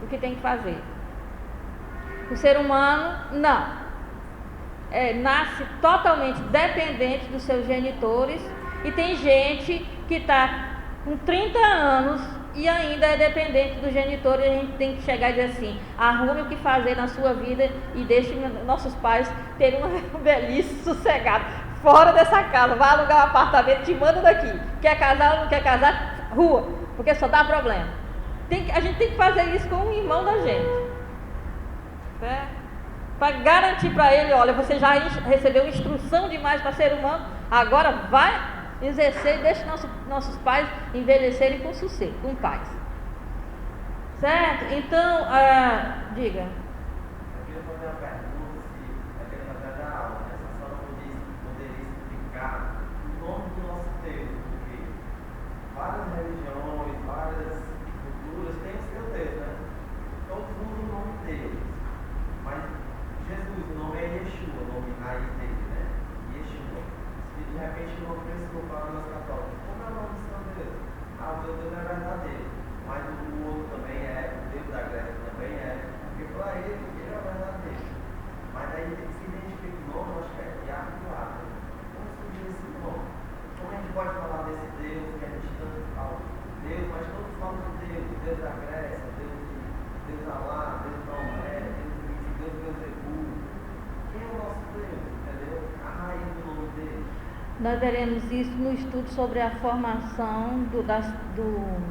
o que tem que fazer. O ser humano, não. Nasce totalmente dependente dos seus genitores, e tem gente que está com 30 anos e ainda é dependente dos genitores. E a gente tem que chegar e dizer assim: arrume o que fazer na sua vida e deixe nossos pais terem uma velhice sossegada. Fora dessa casa, vai alugar um apartamento, te manda daqui. Quer casar ou não quer casar? Rua, porque só dá problema. A gente tem que fazer isso com o irmão da gente, para garantir para ele: olha, você já recebeu instrução demais para ser humano, agora vai exercer e deixe nossos pais envelhecerem com sossego, com paz. Certo? Então, diga. Eu queria fazer uma pergunta, se aquele matéria da aula, essa sala poderia explicar o nome do nosso Deus, porque várias religiões, várias culturas têm o seu Deus, né? Todos usam o nome deles, mas Jesus, o nome é Yeshua, o nome raiz dele, né? Yeshua. Se de repente o nome principal para nós católicos, como é o nome do seu Deus? O seu Deus é verdadeiro, mas o outro também é, o Deus da Grécia também é, porque para ele é verdadeiro. Mas aí tem que se identificar o nome, eu acho que é Yahuwah. Como surgiu esse nome? Como a gente pode falar desse Deus que a gente tanto fala? Deus, mas todos falam de Deus, Deus da Grécia, Deus Alá, Deus Maomé, Deus Beelzebub. Quem é o nosso Deus? Entendeu? A raiz do nome dele. Nós veremos isso no estudo sobre a formação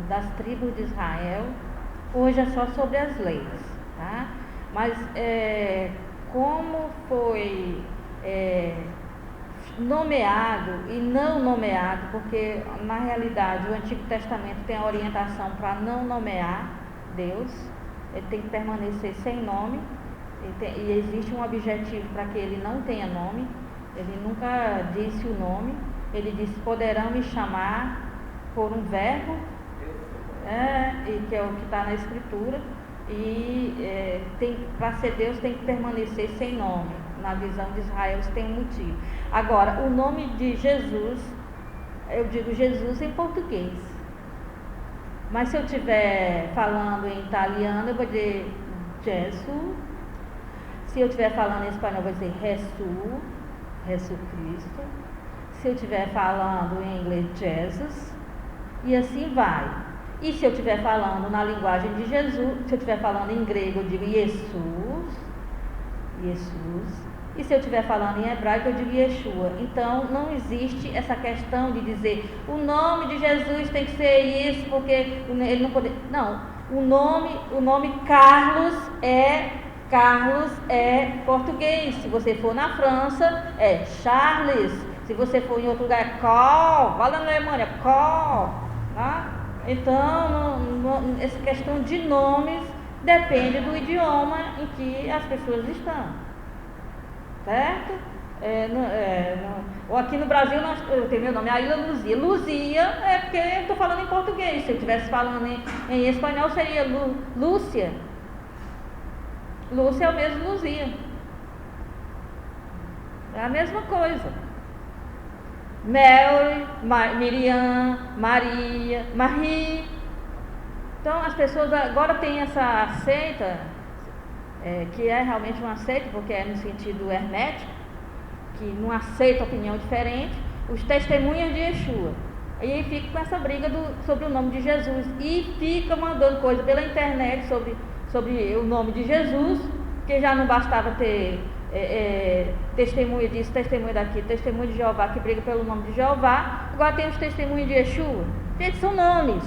das tribos de Israel. Hoje é só sobre as leis, tá? Mas como foi nomeado e não nomeado, porque na realidade o Antigo Testamento tem a orientação para não nomear Deus, ele tem que permanecer sem nome, e existe um objetivo para que ele não tenha nome. Ele nunca disse o nome, ele disse: poderão me chamar por um verbo, e que é o que está na Escritura, e para ser Deus tem que permanecer sem nome. Na visão de Israel isso tem um motivo. Agora, o nome de Jesus, eu digo Jesus em português, mas se eu estiver falando em italiano eu vou dizer Jesus, se eu estiver falando em espanhol eu vou dizer Jesus Cristo, se eu estiver falando em inglês Jesus, e assim vai. E se eu estiver falando na linguagem de Jesus, se eu estiver falando em grego eu digo Jesus, e se eu estiver falando em hebraico eu digo Yeshua. Então não existe essa questão de dizer o nome de Jesus tem que ser isso porque ele não pode. Não, o nome Carlos é português. Se você for na França é Charles, se você for em outro lugar é Carl, vai lá na Alemanha, Carl, tá? Então essa questão de nomes depende do idioma em que as pessoas estão, certo? Ou aqui no Brasil eu tenho meu nome, a Ilha Luzia. Luzia é porque eu estou falando em português. Se eu estivesse falando em espanhol seria Lúcia. Lúcia é o mesmo Luzia. É a mesma coisa. Mary, Miriam, Maria, Marie. Então as pessoas agora têm essa seita, que é realmente uma seita, porque é no sentido hermético, que não aceita opinião diferente, os testemunhas de Yeshua. E aí fica com essa briga sobre o nome de Jesus, e fica mandando coisa pela internet sobre o nome de Jesus, que já não bastava ter testemunha disso, testemunha daquilo, testemunha de Jeová que briga pelo nome de Jeová. Agora tem os testemunhos de Yeshua. Gente, são nomes,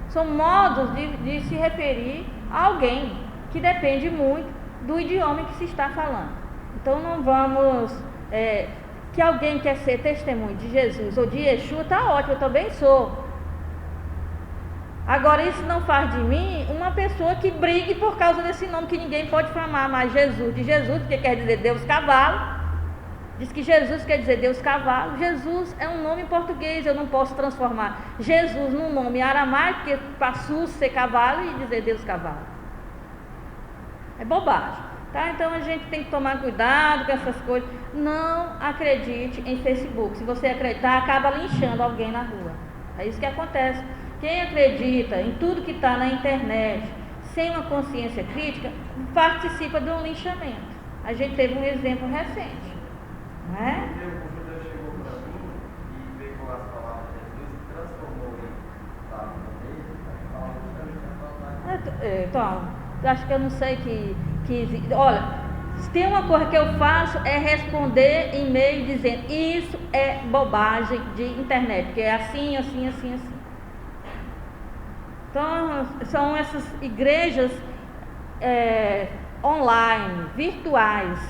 são modos de se referir a alguém que depende muito do idioma que se está falando. Então não vamos que alguém quer ser testemunho de Jesus ou de Yeshua, está ótimo, eu também sou. Agora isso não faz de mim uma pessoa que brigue por causa desse nome, que ninguém pode chamar mais Jesus de Jesus, porque quer dizer Deus cavalo. Diz que Jesus quer dizer Deus cavalo. Jesus é um nome em português, eu não posso transformar Jesus num nome aramaico, porque passou a ser cavalo e dizer Deus cavalo. É bobagem, tá? Então a gente tem que tomar cuidado com essas coisas. Não acredite em Facebook. Se você acreditar, acaba linchando alguém na rua. É isso que acontece. Quem acredita em tudo que está na internet, sem uma consciência crítica, participa de um linchamento. A gente teve um exemplo recente, não é? O judeu chegou para mim e pegou as palavras de Jesus e transformou em palavras dele. Então, acho que eu não sei que olha, se tem uma coisa que eu faço é responder e-mail dizendo isso é bobagem de internet, porque é assim, assim, assim, assim. Então, são essas igrejas online, virtuais,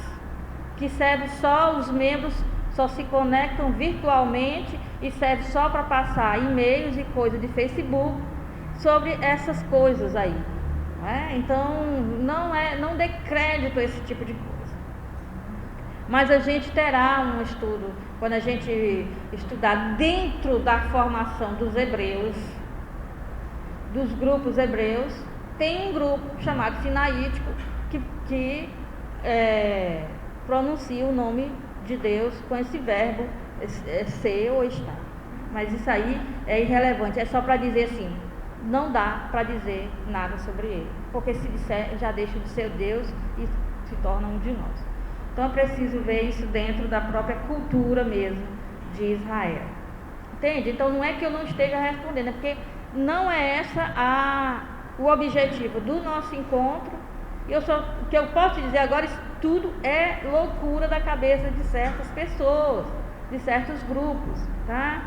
que servem só, os membros só se conectam virtualmente e serve só para passar e-mails e coisas de Facebook sobre essas coisas aí. Então, não dê crédito a esse tipo de coisa. Mas a gente terá um estudo, quando a gente estudar dentro da formação dos hebreus, dos grupos hebreus, tem um grupo chamado sinaítico que pronuncia o nome de Deus com esse verbo ser ou estar. Mas isso aí é irrelevante, é só para dizer assim, não dá para dizer nada sobre ele, porque se disser já deixa de ser Deus e se torna um de nós. Então é preciso ver isso dentro da própria cultura mesmo de Israel. Entende? Então não é que eu não esteja respondendo, é porque não é essa o objetivo do nosso encontro. O que eu posso dizer agora, isso tudo é loucura da cabeça de certas pessoas. de certos grupos, tá?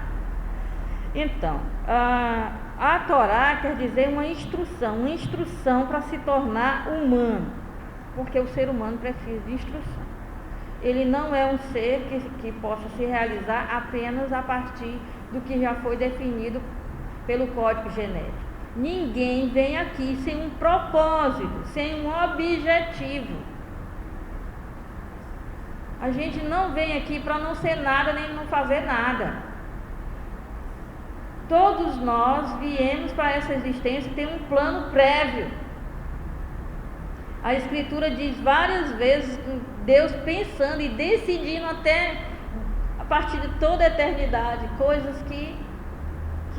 Então, a Torá quer dizer uma instrução para se tornar humano, porque o ser humano precisa de instrução. Ele não é um ser que possa se realizar apenas a partir do que já foi definido pelo código genético. Ninguém vem aqui sem um propósito, sem um objetivo. A gente não vem aqui para não ser nada nem não fazer nada. Todos nós viemos para essa existência e tem um plano prévio. A Escritura diz várias vezes Deus pensando e decidindo até a partir de toda a eternidade coisas que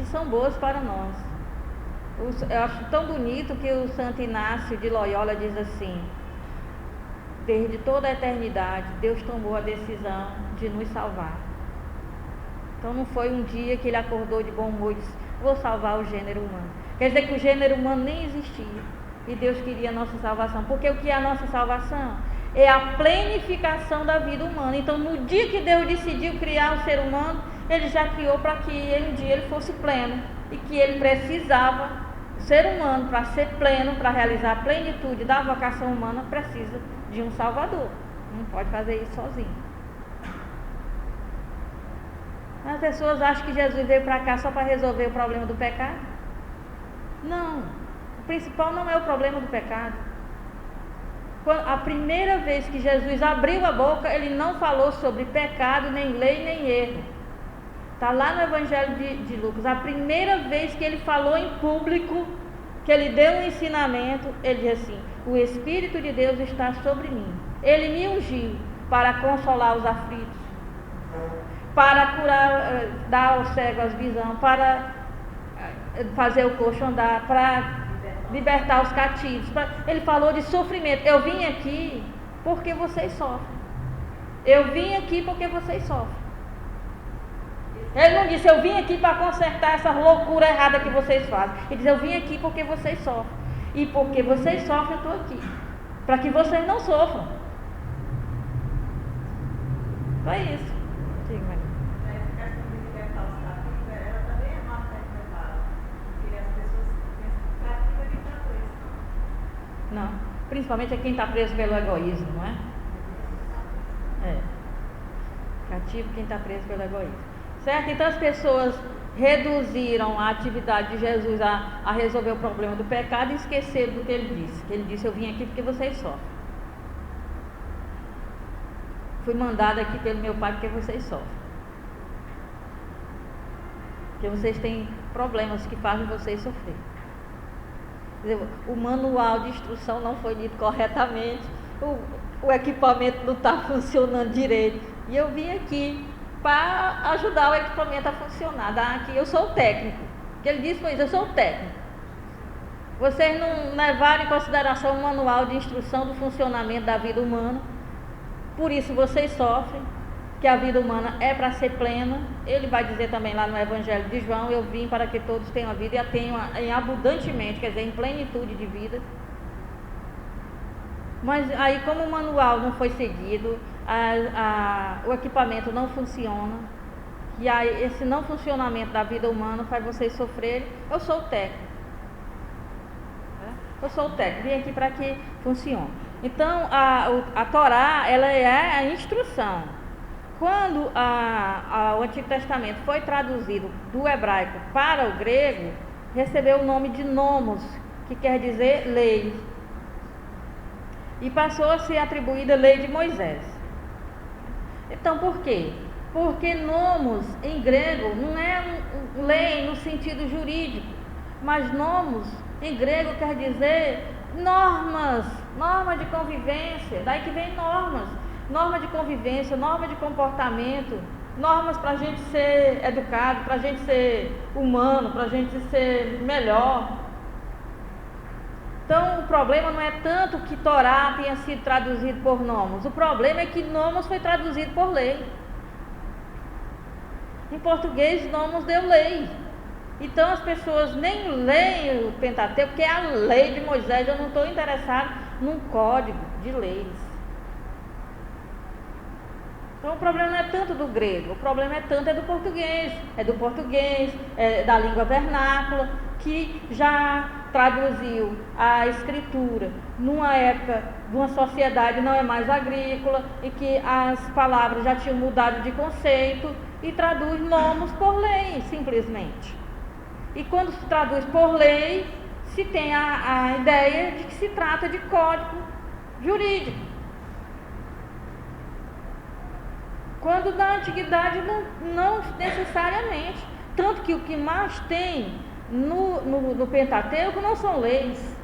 são boas para nós. Eu acho tão bonito que o Santo Inácio de Loyola diz assim: desde toda a eternidade Deus tomou a decisão de nos salvar. Então não foi um dia que ele acordou de bom humor e disse: vou salvar o gênero humano. Quer dizer que o gênero humano nem existia e Deus queria a nossa salvação. Porque o que é a nossa salvação? É a plenificação da vida humana. Então no dia que Deus decidiu criar o ser humano, Ele já criou para que um dia ele fosse pleno e que ele precisava, o ser humano, para ser pleno, para realizar a plenitude da vocação humana, precisa de um Salvador. Não pode fazer isso sozinho. As pessoas acham que Jesus veio para cá só para resolver o problema do pecado. Não. O principal não é o problema do pecado. A primeira vez que Jesus abriu a boca, Ele não falou sobre pecado, nem lei, nem erro. Está lá no Evangelho de Lucas. A primeira vez que Ele falou em público, que Ele deu um ensinamento, Ele diz assim: o Espírito de Deus está sobre mim. Ele me ungiu para consolar os aflitos, para curar, dar ao cego as visão, para fazer o coxo andar, para libertar os cativos. Ele falou de sofrimento. Eu vim aqui porque vocês sofrem. Eu vim aqui porque vocês sofrem. Ele não disse: eu vim aqui para consertar essa loucura errada que vocês fazem. Ele disse: eu vim aqui porque vocês sofrem. E porque vocês sofrem, eu estou aqui. Para que vocês não sofram. Foi isso. Diga, Maria. Essa questão de libertar os cativos, ela também é mal interpretada. Porque as pessoas pensam que cativo é quem está preso. Não. Principalmente é quem está preso pelo egoísmo, não é? É. Cativo quem está preso pelo egoísmo. Certo? Então as pessoas reduziram a atividade de Jesus a resolver o problema do pecado e esqueceram do que Ele disse. Que Ele disse: eu vim aqui porque vocês sofrem. Fui mandado aqui pelo meu Pai porque vocês sofrem. Porque vocês têm problemas que fazem vocês sofrer. O manual de instrução não foi lido corretamente, o equipamento não está funcionando direito. E eu vim aqui para ajudar o equipamento a funcionar. Aqui eu sou o técnico. O que ele disse foi isso: eu sou o técnico. Vocês não levaram em consideração o manual de instrução do funcionamento da vida humana. Por isso vocês sofrem, que a vida humana é para ser plena. Ele vai dizer também lá no Evangelho de João: eu vim para que todos tenham a vida e a tenham em abundantemente, quer dizer, em plenitude de vida. Mas aí, como o manual não foi seguido, o equipamento não funciona, e aí esse não funcionamento da vida humana faz vocês sofrerem. Eu sou o técnico. Eu sou o técnico, vim aqui para que funcione. Então, a Torá, ela é a instrução. Quando o Antigo Testamento foi traduzido do hebraico para o grego, recebeu o nome de nomos, que quer dizer lei. E passou a ser atribuída a lei de Moisés. Então, por quê? Porque nomos, em grego, não é lei no sentido jurídico, mas nomos, em grego, quer dizer normas de convivência. Daí que vem norma de convivência, norma de comportamento, normas para a gente ser educado, para a gente ser humano, para a gente ser melhor. Então, o problema não é tanto que Torá tenha sido traduzido por nomos. O problema é que nomos foi traduzido por lei. Em português, nomos deu lei. Então, as pessoas nem leem o Pentateuco, porque é a lei de Moisés. Eu não estou interessado num código de leis. Então o problema não é tanto do grego, o problema é do português, é da língua vernácula, que já traduziu a escritura numa época de uma sociedade não é mais agrícola e que as palavras já tinham mudado de conceito e traduz nomos por lei, simplesmente. E quando se traduz por lei, se tem a ideia de que se trata de código jurídico. Quando na antiguidade não necessariamente. Tanto que o que mais tem no Pentateuco não são leis,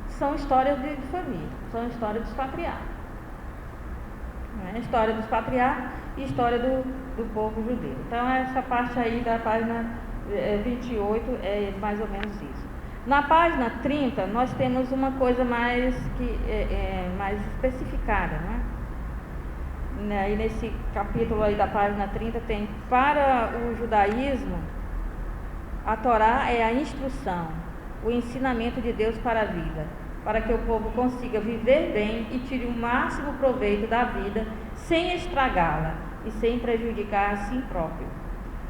são histórias de família, são histórias dos patriarcas. História dos patriarcas e história do povo judeu. Então essa parte aí da página 28 é mais ou menos isso. Na página 30 nós temos uma coisa mais especificada, E nesse capítulo aí da página 30 tem: para o judaísmo, a Torá é a instrução, o ensinamento de Deus para a vida, para que o povo consiga viver bem e tire o máximo proveito da vida sem estragá-la e sem prejudicar a si próprio.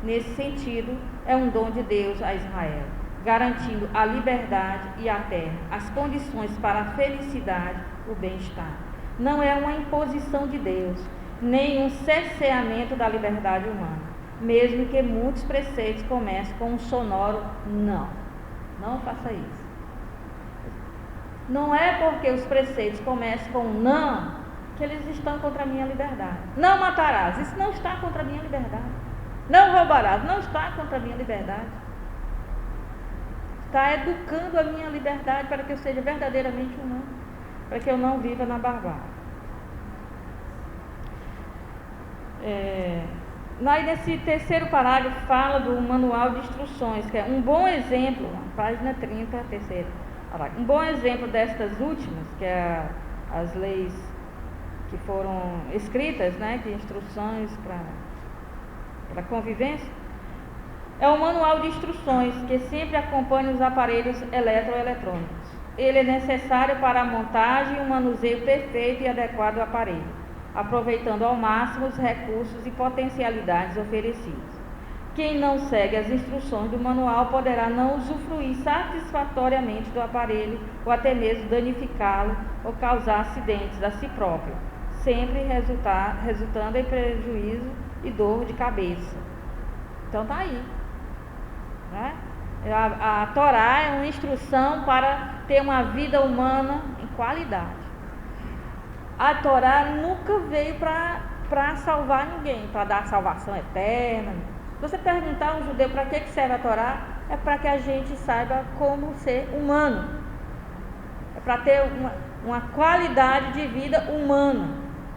Nesse sentido, é um dom de Deus a Israel, garantindo a liberdade e a terra, as condições para a felicidade, o bem-estar. Não é uma imposição de Deus, nem um cerceamento da liberdade humana, mesmo que muitos preceitos comecem com um sonoro não. Não faça isso. Não é porque os preceitos começam com não que eles estão contra a minha liberdade. Não matarás, isso não está contra a minha liberdade. Não roubarás, não está contra a minha liberdade. Está educando a minha liberdade para que eu seja verdadeiramente humano, para que eu não viva na barbárie. Nesse terceiro parágrafo fala do manual de instruções, que é um bom exemplo, página 30, terceiro parágrafo. Um bom exemplo destas últimas, que é as leis que foram escritas, de instruções para convivência, é o manual de instruções que sempre acompanha os aparelhos eletroeletrônicos. Ele é necessário para a montagem e o manuseio perfeito e adequado do aparelho, aproveitando ao máximo os recursos e potencialidades oferecidos. Quem não segue as instruções do manual poderá não usufruir satisfatoriamente do aparelho ou até mesmo danificá-lo ou causar acidentes a si próprio, sempre resultando em prejuízo e dor de cabeça. Então está aí. A Torá é uma instrução para ter uma vida humana em qualidade. A Torá nunca veio para salvar ninguém, para dar salvação eterna. Se você perguntar a um judeu para que serve a Torá, é para que a gente saiba como ser humano. É para ter uma qualidade de vida humana,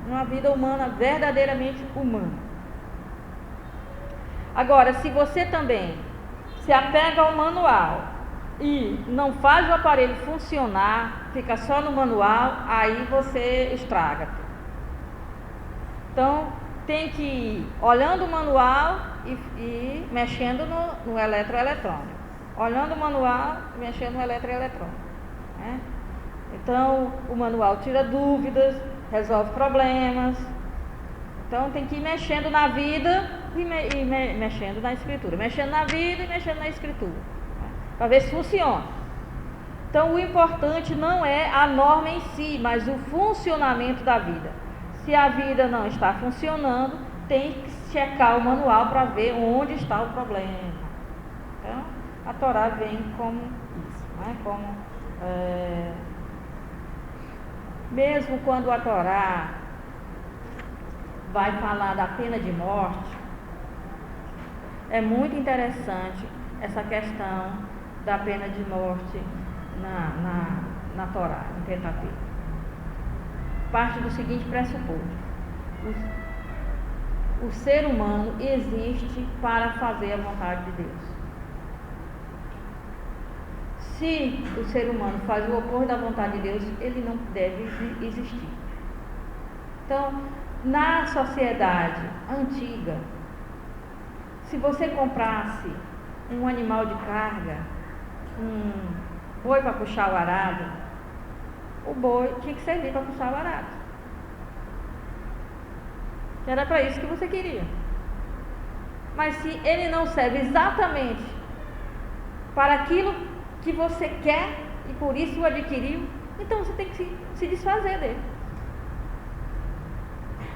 uma vida humana verdadeiramente humana. Agora, se você também se apega ao manual e não faz o aparelho funcionar, fica só no manual, aí você estraga. Então, tem que ir olhando o manual e mexendo no eletroeletrônico. Olhando o manual e mexendo no eletroeletrônico. Então, o manual tira dúvidas, resolve problemas. Então, tem que ir mexendo na vida e mexendo na escritura. Mexendo na vida e mexendo na escritura. Para ver se funciona. Então, o importante não é a norma em si, mas o funcionamento da vida. Se a vida não está funcionando, tem que checar o manual para ver onde está o problema. Então, a Torá vem como isso, mesmo quando a Torá vai falar da pena de morte, é muito interessante essa questão da pena de morte na Torá, no Pentateuco. Parte do seguinte pressuposto: o ser humano existe para fazer a vontade de Deus. Se o ser humano faz o oposto da vontade de Deus, ele não deve existir. Então, na sociedade antiga, se você comprasse um animal de carga, um boi para puxar o arado, o boi tinha que servir para puxar o arado. Era para isso que você queria. Mas se ele não serve exatamente para aquilo que você quer e por isso o adquiriu, então você tem que se desfazer dele.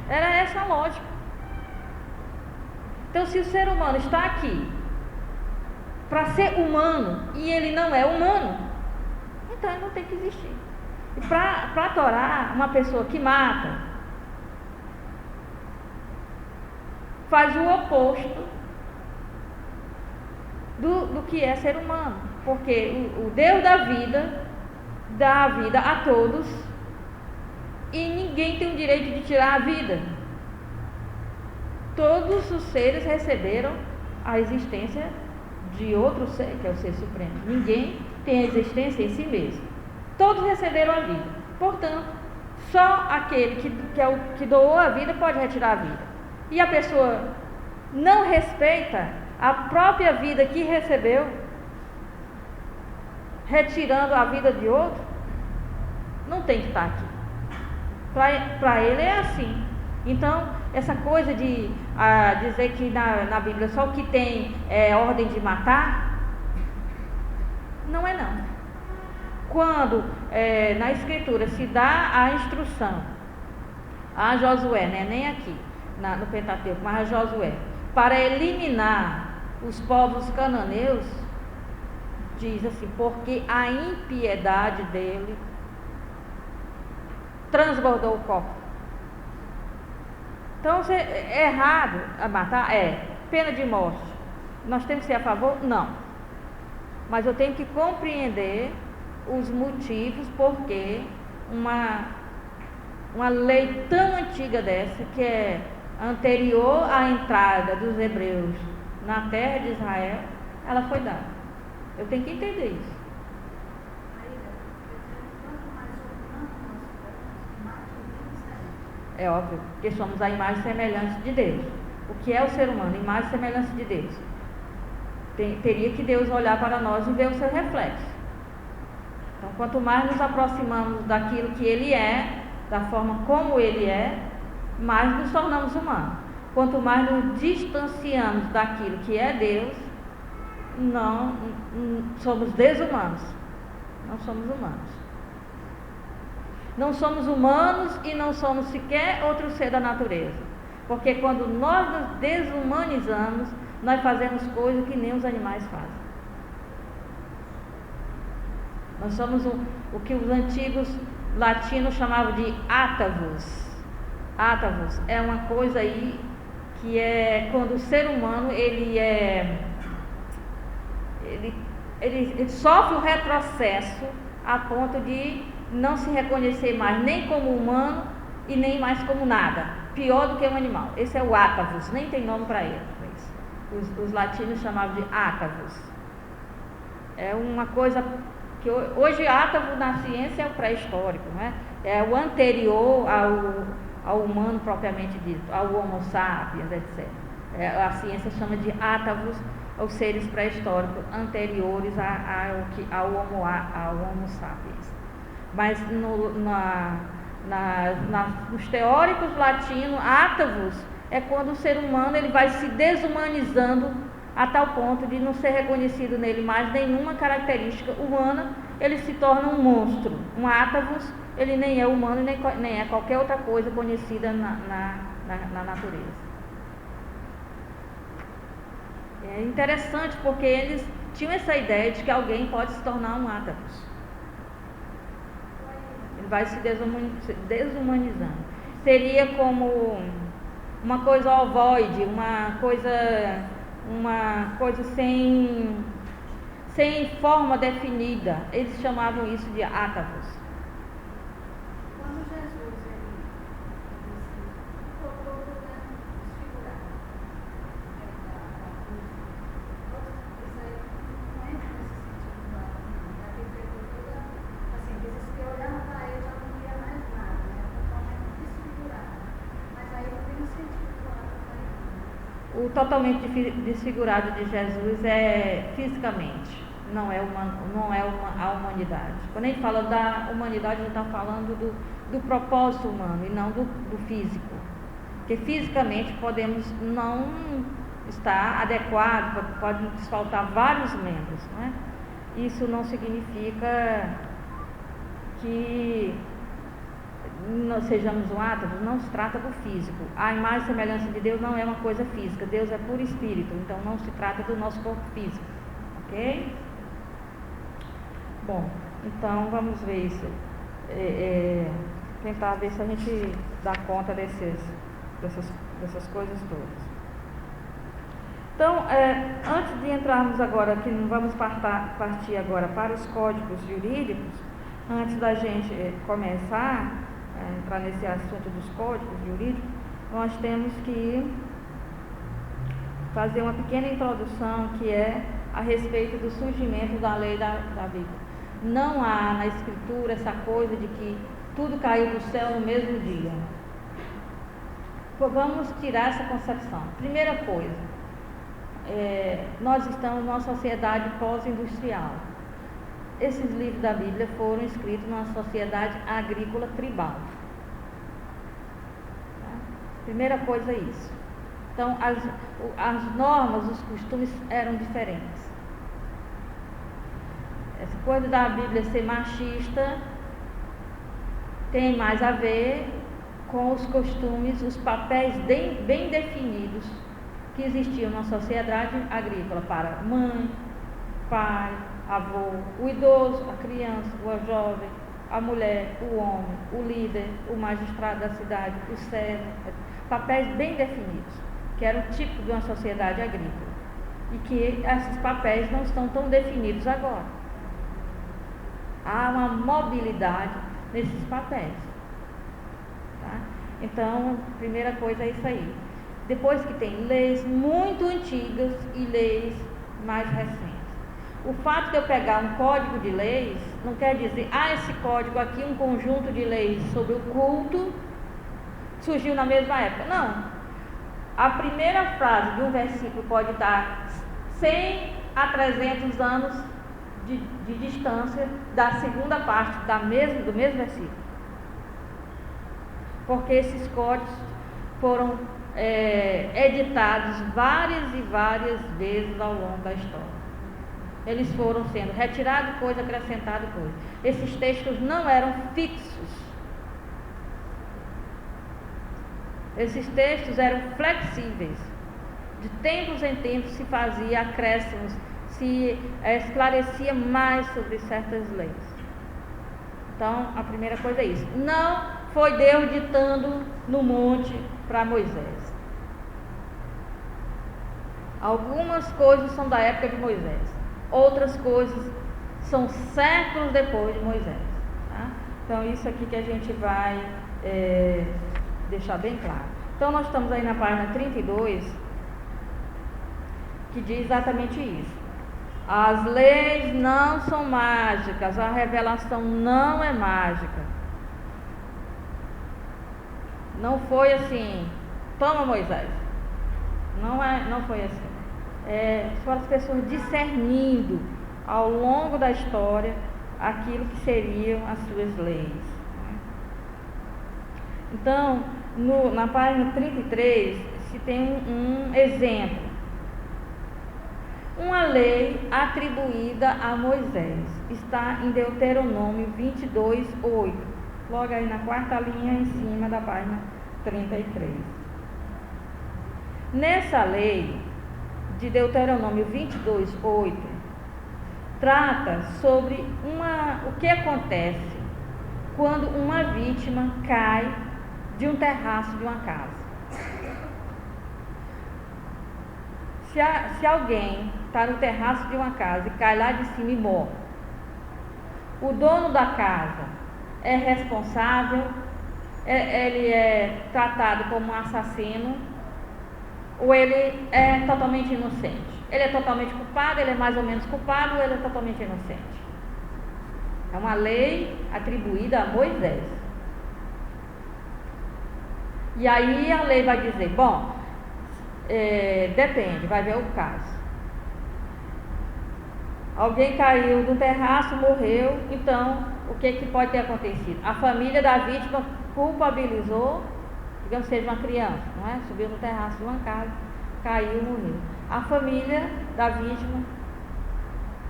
Era essa a lógica. Então, se o ser humano está aqui para ser humano e ele não é humano, então ele não tem que existir. E para a Torá, uma pessoa que mata faz o oposto do que é ser humano, porque o Deus da vida dá a vida a todos e ninguém tem o direito de tirar a vida. Todos os seres receberam a existência de outro ser, que é o Ser Supremo. Ninguém tem a existência em si mesmo. Todos receberam a vida. Portanto, só aquele que doou a vida pode retirar a vida. E a pessoa não respeita a própria vida que recebeu, retirando a vida de outro, não tem que estar aqui. Para ele é assim. Então, essa coisa de dizer que na Bíblia só o que tem é ordem de matar, não é não. Quando na Escritura se dá a instrução a Josué, né, nem aqui no Pentateuco, mas a Josué, para eliminar os povos cananeus, diz assim, porque a impiedade dele transbordou o copo. Então, é errado a matar? Pena de morte. Nós temos que ser a favor? Não. Mas eu tenho que compreender os motivos porque uma lei tão antiga dessa, que é anterior à entrada dos hebreus na terra de Israel, ela foi dada. Eu tenho que entender isso. É óbvio, porque somos a imagem e semelhança de Deus. O que é o ser humano? Imagem e semelhança de Deus. Teria que Deus olhar para nós e ver o seu reflexo. Então, quanto mais nos aproximamos daquilo que Ele é, da forma como Ele é, mais nos tornamos humanos. Quanto mais nos distanciamos daquilo que é Deus, não somos desumanos. Não somos humanos. Não somos humanos e não somos sequer outro ser da natureza. Porque quando nós nos desumanizamos, nós fazemos coisas que nem os animais fazem. Nós somos o que os antigos latinos chamavam de átavos. Átavos é uma coisa aí que é quando o ser humano ele sofre um retrocesso a ponto de não se reconhecer mais nem como humano e nem mais como nada, pior do que um animal. Esse é o átavos, nem tem nome para ele. Os latinos chamavam de átavos. É uma coisa que hoje átavo na ciência é o pré-histórico, né? É o anterior ao humano propriamente dito, ao Homo sapiens, etc. A ciência chama de átavos os seres pré-históricos anteriores ao Homo sapiens. Mas nos teóricos latinos, átavos é quando o ser humano ele vai se desumanizando a tal ponto de não ser reconhecido nele mais nenhuma característica humana, ele se torna um monstro. Um átavos, ele nem é humano nem é qualquer outra coisa conhecida na natureza. É interessante porque eles tinham essa ideia de que alguém pode se tornar um átavos. Ele vai se desumanizando. Seria como uma coisa ovoide, uma coisa sem forma definida. Eles chamavam isso de átavos. Quando Jesus colocou desfigurado, isso aí não entra nesse sentido lá, daquele pecou assim, que se olhava para ele já não via mais nada, né? Totalmente desfigurado. Mas aí não tem um sentido lá para ele. O totalmente desfigurado de Jesus é fisicamente, não é a humanidade. Quando a gente fala da humanidade, a gente está falando do propósito humano e não do físico. porque fisicamente podemos não estar adequado, pode nos faltar vários membros, né? Isso não significa que nós sejamos um átomo, não se trata do físico. A imagem e semelhança de Deus não é uma coisa física, Deus é puro espírito, então não se trata do nosso corpo físico, ok? Bom, então vamos ver isso, tentar ver se a gente dá conta dessas coisas todas. Então, antes de entrarmos agora, que não vamos partir agora para os códigos jurídicos, antes da gente começar a entrar nesse assunto dos códigos jurídicos, nós temos que fazer uma pequena introdução, que é a respeito do surgimento da lei da Bíblia. Não há na Escritura essa coisa de que tudo caiu do céu no mesmo dia. Vamos tirar essa concepção. Primeira coisa, nós estamos numa sociedade pós-industrial. Esses livros da Bíblia foram escritos numa sociedade agrícola tribal. Tá? Primeira coisa é isso. Então, as normas, os costumes eram diferentes. Essa coisa da Bíblia ser machista tem mais a ver com os costumes, os papéis bem definidos que existiam na sociedade agrícola para mãe, pai, avô, o idoso, a criança, o jovem, a mulher, o homem, o líder, o magistrado da cidade, o servo, papéis bem definidos, que eram típicos de uma sociedade agrícola, e que esses papéis não estão tão definidos agora. Há uma mobilidade nesses papéis. Tá? Então, primeira coisa é isso aí. Depois que tem leis muito antigas e leis mais recentes. O fato de eu pegar um código de leis não quer dizer, esse código aqui, um conjunto de leis sobre o culto, surgiu na mesma época. Não. A primeira frase de um versículo pode estar 100 a 300 anos de distância da segunda parte do mesmo versículo. Porque esses códigos foram editados várias e várias vezes ao longo da história. Eles foram sendo retirados coisa, acrescentado coisa. Esses textos não eram fixos. Esses textos eram flexíveis. De tempos em tempos se fazia acréscimos, se esclarecia mais sobre certas leis. Então, a primeira coisa é isso. Não foi Deus ditando no monte para Moisés. Algumas coisas são da época de Moisés, outras coisas são séculos depois de Moisés. Tá? Então, isso aqui que a gente vai deixar bem claro. Então, nós estamos aí na página 32, que diz exatamente isso. As leis não são mágicas, a revelação não é mágica. Não foi assim, toma Moisés. Não foi assim. Foram as pessoas discernindo ao longo da história aquilo que seriam as suas leis. Então, na página 33, se tem um exemplo. Uma lei atribuída a Moisés. Está em Deuteronômio 22:8. Logo aí na quarta linha em cima da página 33. Nessa lei de Deuteronômio 22:8, trata sobre o que acontece quando uma vítima cai de um terraço de uma casa. Se alguém está no terraço de uma casa e cai lá de cima e morre, o dono da casa é responsável, ele é tratado como um assassino, ou ele é totalmente inocente? Ele é totalmente culpado, ele é mais ou menos culpado, ou ele é totalmente inocente? É uma lei atribuída a Moisés. E aí a lei vai dizer, depende, vai ver o caso. Alguém caiu do terraço, morreu, então o que pode ter acontecido? A família da vítima culpabilizou digamos que seja uma criança, não é? Subiu no terraço de uma casa, caiu e morreu. A família da vítima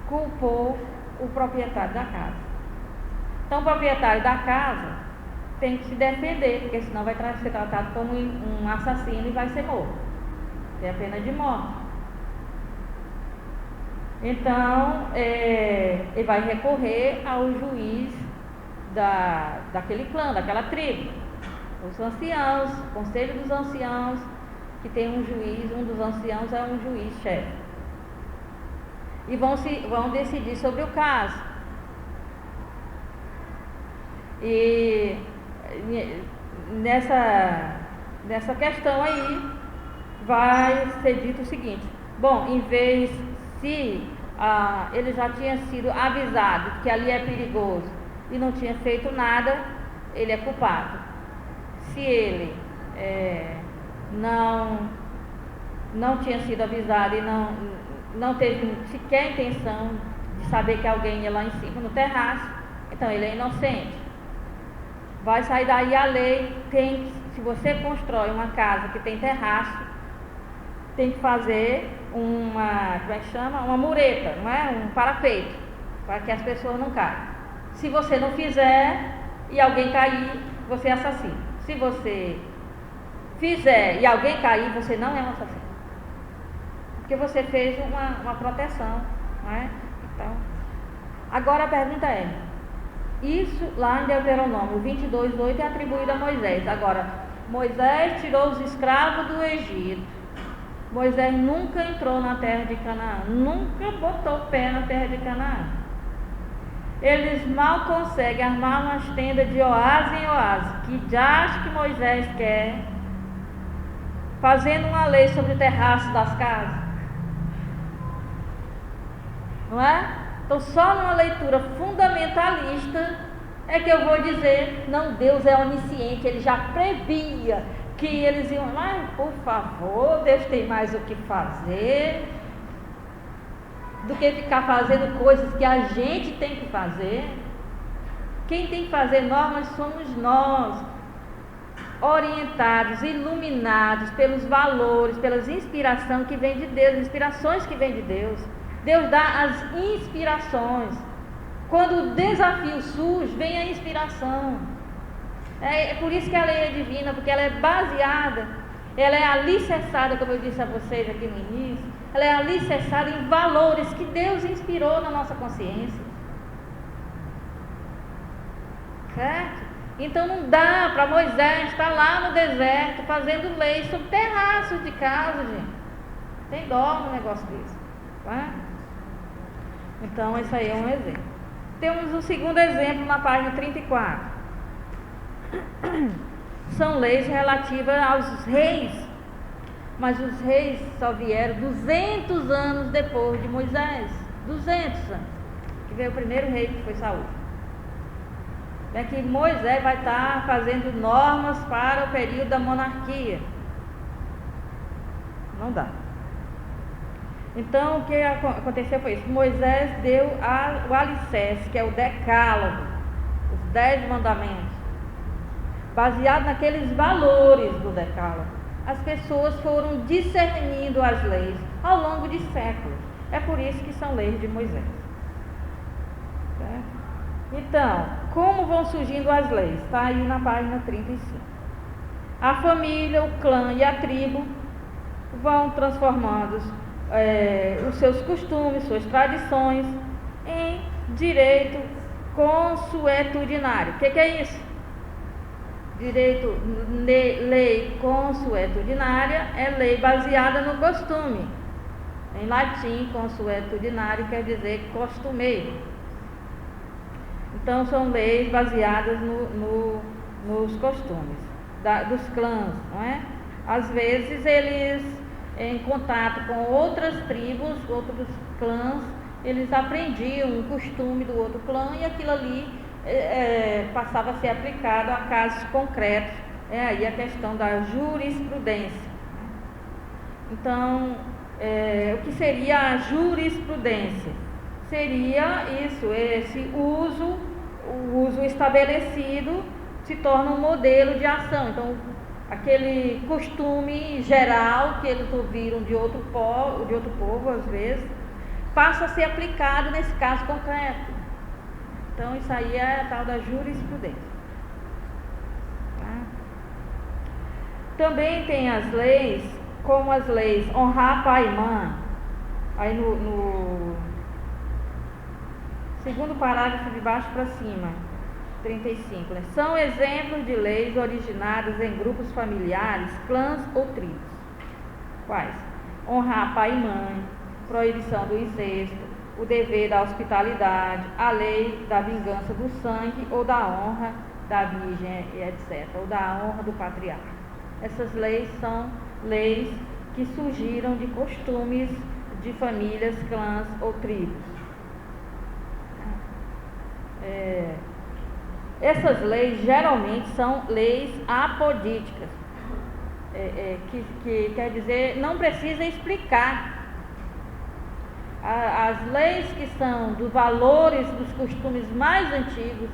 culpou o proprietário da casa. Então o proprietário da casa tem que se defender, porque senão vai ser tratado como um assassino e vai ser morto. Tem a pena de morte. Então, ele vai recorrer ao juiz daquele clã, daquela tribo. Os anciãos, o conselho dos anciãos, que tem um juiz, um dos anciãos é um juiz-chefe. E vão decidir sobre o caso. E nessa questão aí vai ser dito o seguinte: bom, em vez se ele já tinha sido avisado que ali é perigoso e não tinha feito nada, ele é culpado. Se ele não tinha sido avisado e não teve sequer intenção de saber que alguém ia lá em cima no terraço, então ele é inocente. Vai sair daí a lei, se você constrói uma casa que tem terraço, tem que fazer uma mureta, não é? Um parapeito, para que as pessoas não caiam. Se você não fizer e alguém cair, você é assassino. Se você fizer e alguém cair, você não é um assassino. Porque você fez uma proteção, não é? Então, agora a pergunta é: isso lá em Deuteronômio 22:8 é atribuído a Moisés. Agora, Moisés tirou os escravos do Egito. Moisés nunca entrou na terra de Canaã, nunca botou pé na terra de Canaã. Eles mal conseguem armar umas tendas de oásis em oásis. Que diacho que Moisés quer? Fazendo uma lei sobre o terraço das casas. Não é? Então, só numa leitura fundamentalista é que eu vou dizer: não, Deus é onisciente, Ele já previa que eles iam, mas por favor, Deus tem mais o que fazer do que ficar fazendo coisas que a gente tem que fazer. Quem tem que fazer normas somos nós, orientados, iluminados pelos valores, pelas inspirações que vêm de Deus, inspirações que vêm de Deus. Deus dá as inspirações. Quando o desafio surge, vem a inspiração. É por isso que a lei é divina, porque ela é baseada, ela é alicerçada, como eu disse a vocês aqui no início, ela é alicerçada em valores que Deus inspirou na nossa consciência. Certo? Então não dá para Moisés estar lá no deserto fazendo leis sobre terraços de casa, gente. Tem dó no negócio desse. Tá? Então esse aí é um exemplo. Temos um segundo exemplo na página 34. São leis relativas aos reis, mas os reis só vieram 200 anos depois de Moisés. 200 anos que veio o primeiro rei, que foi Saul. É que Moisés vai estar fazendo normas para o período da monarquia. Não dá. Então o que aconteceu foi isso: Moisés deu o alicerce, que é o decálogo, os 10 mandamentos, baseado naqueles valores do decálogo. As pessoas foram discernindo as leis ao longo de séculos. É por isso que são leis de Moisés. Certo? Então, como vão surgindo as leis? Está aí na página 35. A família, o clã e a tribo vão transformando os seus costumes, suas tradições em direito consuetudinário. O que é isso? Lei consuetudinária é lei baseada no costume. Em latim, consuetudinário quer dizer costumeiro. Então são leis baseadas nos costumes dos clãs, não é? Às vezes eles, em contato com outras tribos, outros clãs, eles aprendiam um costume do outro clã e aquilo ali passava a ser aplicado a casos concretos. É aí a questão da jurisprudência. Então, o que seria a jurisprudência? Seria isso, o uso estabelecido se torna um modelo de ação. Então, aquele costume geral que eles ouviram de outro povo às vezes, passa a ser aplicado nesse caso concreto. Então isso aí é a tal da jurisprudência. Tá? Também tem as leis, como as leis honrar pai e mãe, aí no segundo parágrafo de baixo para cima, 35, né? São exemplos de leis originadas em grupos familiares, clãs ou tribos. Quais? Honrar pai e mãe, proibição do incesto, o dever da hospitalidade, a lei da vingança do sangue ou da honra da virgem, etc., ou da honra do patriarca. Essas leis são leis que surgiram de costumes de famílias, clãs ou tribos. Essas leis geralmente são leis apodíticas, que quer dizer, não precisa explicar. As leis que são dos valores, dos costumes mais antigos,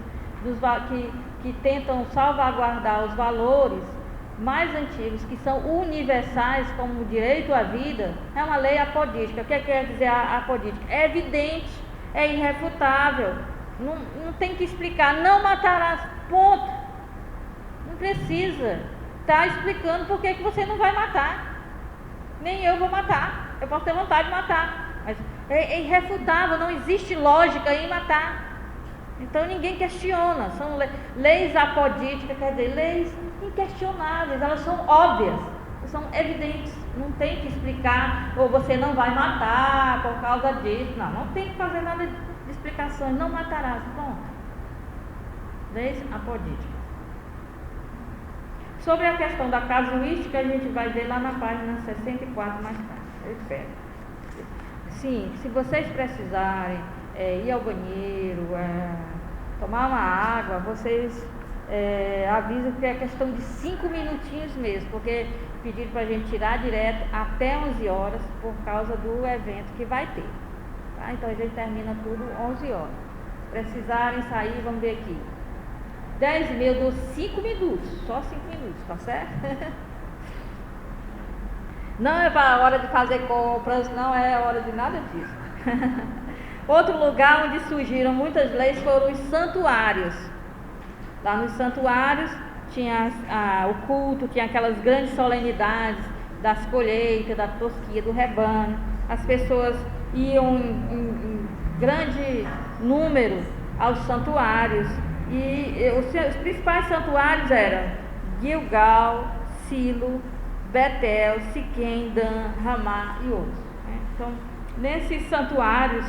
que tentam salvaguardar os valores mais antigos, que são universais, como o direito à vida, é uma lei apodítica. O que quer dizer a apodítica? É evidente, é irrefutável, não tem que explicar, não matarás, ponto. Não precisa estar explicando por que você não vai matar. Nem eu vou matar, eu posso ter vontade de matar, mas é irrefutável, não existe lógica em matar. Então ninguém questiona, são leis apodíticas, quer dizer, leis inquestionáveis, elas são óbvias, são evidentes, não tem que explicar, ou você não vai matar por causa disso, não tem que fazer nada de explicações, não matarás, pronto. Leis apodíticas. Sobre a questão da casuística, a gente vai ver lá na página 64 mais tarde, eu espero. Sim, se vocês precisarem ir ao banheiro, tomar uma água, vocês avisam que é questão de 5 minutinhos mesmo, porque pediram para a gente tirar direto até 11 horas por causa do evento que vai ter. Tá? Então a gente termina tudo 11 horas. Se precisarem sair, vamos ver aqui. 10 mil, dou 5 minutos, só 5 minutos, tá certo? Não é para a hora de fazer compras, não é hora de nada disso. Outro lugar onde surgiram muitas leis foram os santuários. Lá nos santuários tinha o culto, tinha aquelas grandes solenidades das colheitas, da tosquia, do rebanho. As pessoas iam em grande número aos santuários. E os principais santuários eram Gilgal, Silo, Betel, Siquém, Dan, Ramá e outros. Então, nesses santuários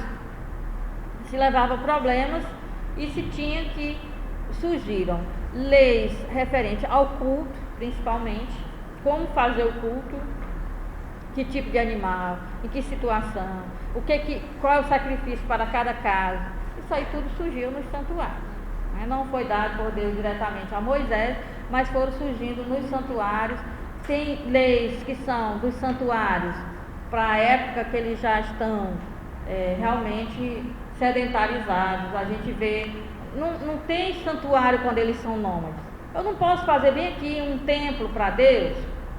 se levava problemas e se tinha que surgiram leis referentes ao culto, principalmente, como fazer o culto, que tipo de animal, em que situação, qual é o sacrifício para cada casa. Isso aí tudo surgiu nos santuários. Não foi dado por Deus diretamente a Moisés, mas foram surgindo nos santuários. Tem leis que são dos santuários para a época que eles já estão realmente sedentarizados. A gente vê, não tem santuário quando eles são nômades. Eu não posso fazer bem aqui um templo para Deus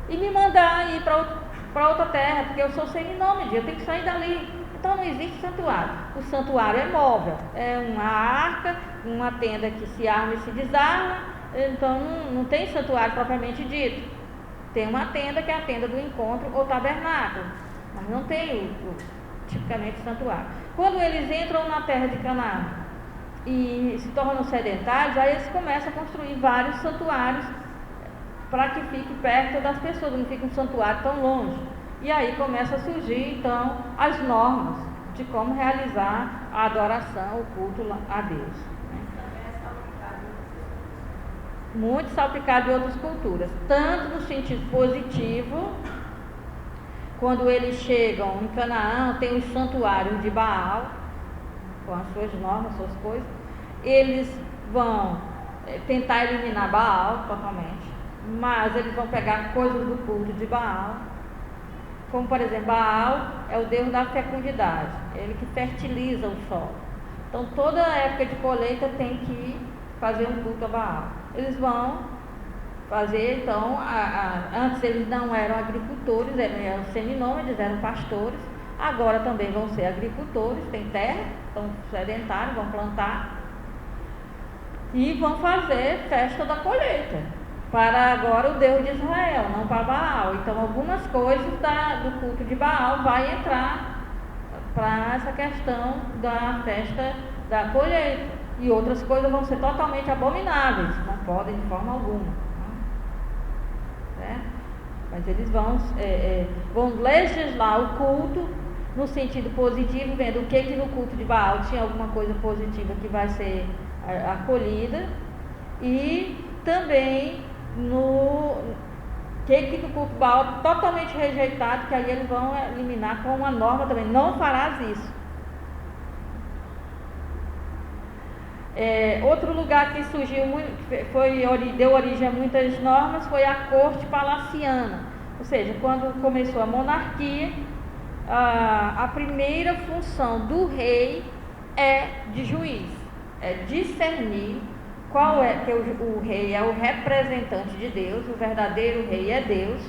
e me mandar ir para outra terra, porque eu sou seminômade, eu tenho que sair dali. Então não existe santuário. O santuário é móvel, é uma arca, uma tenda que se arma e se desarma. Então não tem santuário propriamente dito. Tem uma tenda que é a tenda do encontro ou tabernáculo, mas não tem tipicamente santuário. Quando eles entram na terra de Canaã e se tornam sedentários, aí eles começam a construir vários santuários para que fique perto das pessoas, não fique um santuário tão longe. E aí começa a surgir então as normas de como realizar a adoração, o culto a Deus. Muito salpicado de outras culturas, tanto no sentido positivo, quando eles chegam em Canaã, tem os santuários de Baal, com as suas normas, suas coisas, eles vão tentar eliminar Baal totalmente, mas eles vão pegar coisas do culto de Baal, como por exemplo, Baal é o deus da fecundidade, ele que fertiliza o solo. Então toda época de colheita tem que fazer um culto a Baal. Eles vão fazer, então, antes eles não eram agricultores, eram seminômades, eram pastores, agora também vão ser agricultores, têm terra, estão sedentários, vão plantar e vão fazer festa da colheita para agora o Deus de Israel, não para Baal. Então algumas coisas do culto de Baal vai entrar para essa questão da festa da colheita, e outras coisas vão ser totalmente abomináveis, não podem de forma alguma, né? Mas eles vão legislar o culto no sentido positivo, vendo o que no culto de Baal tinha alguma coisa positiva que vai ser acolhida, e também no que no culto de Baal totalmente rejeitado, que aí eles vão eliminar com uma norma também: não farás isso. Outro lugar que surgiu deu origem a muitas normas foi a corte palaciana, ou seja, quando começou a monarquia, a primeira função do rei é de juiz, é discernir qual é, que o rei é o representante de Deus, o verdadeiro rei é Deus,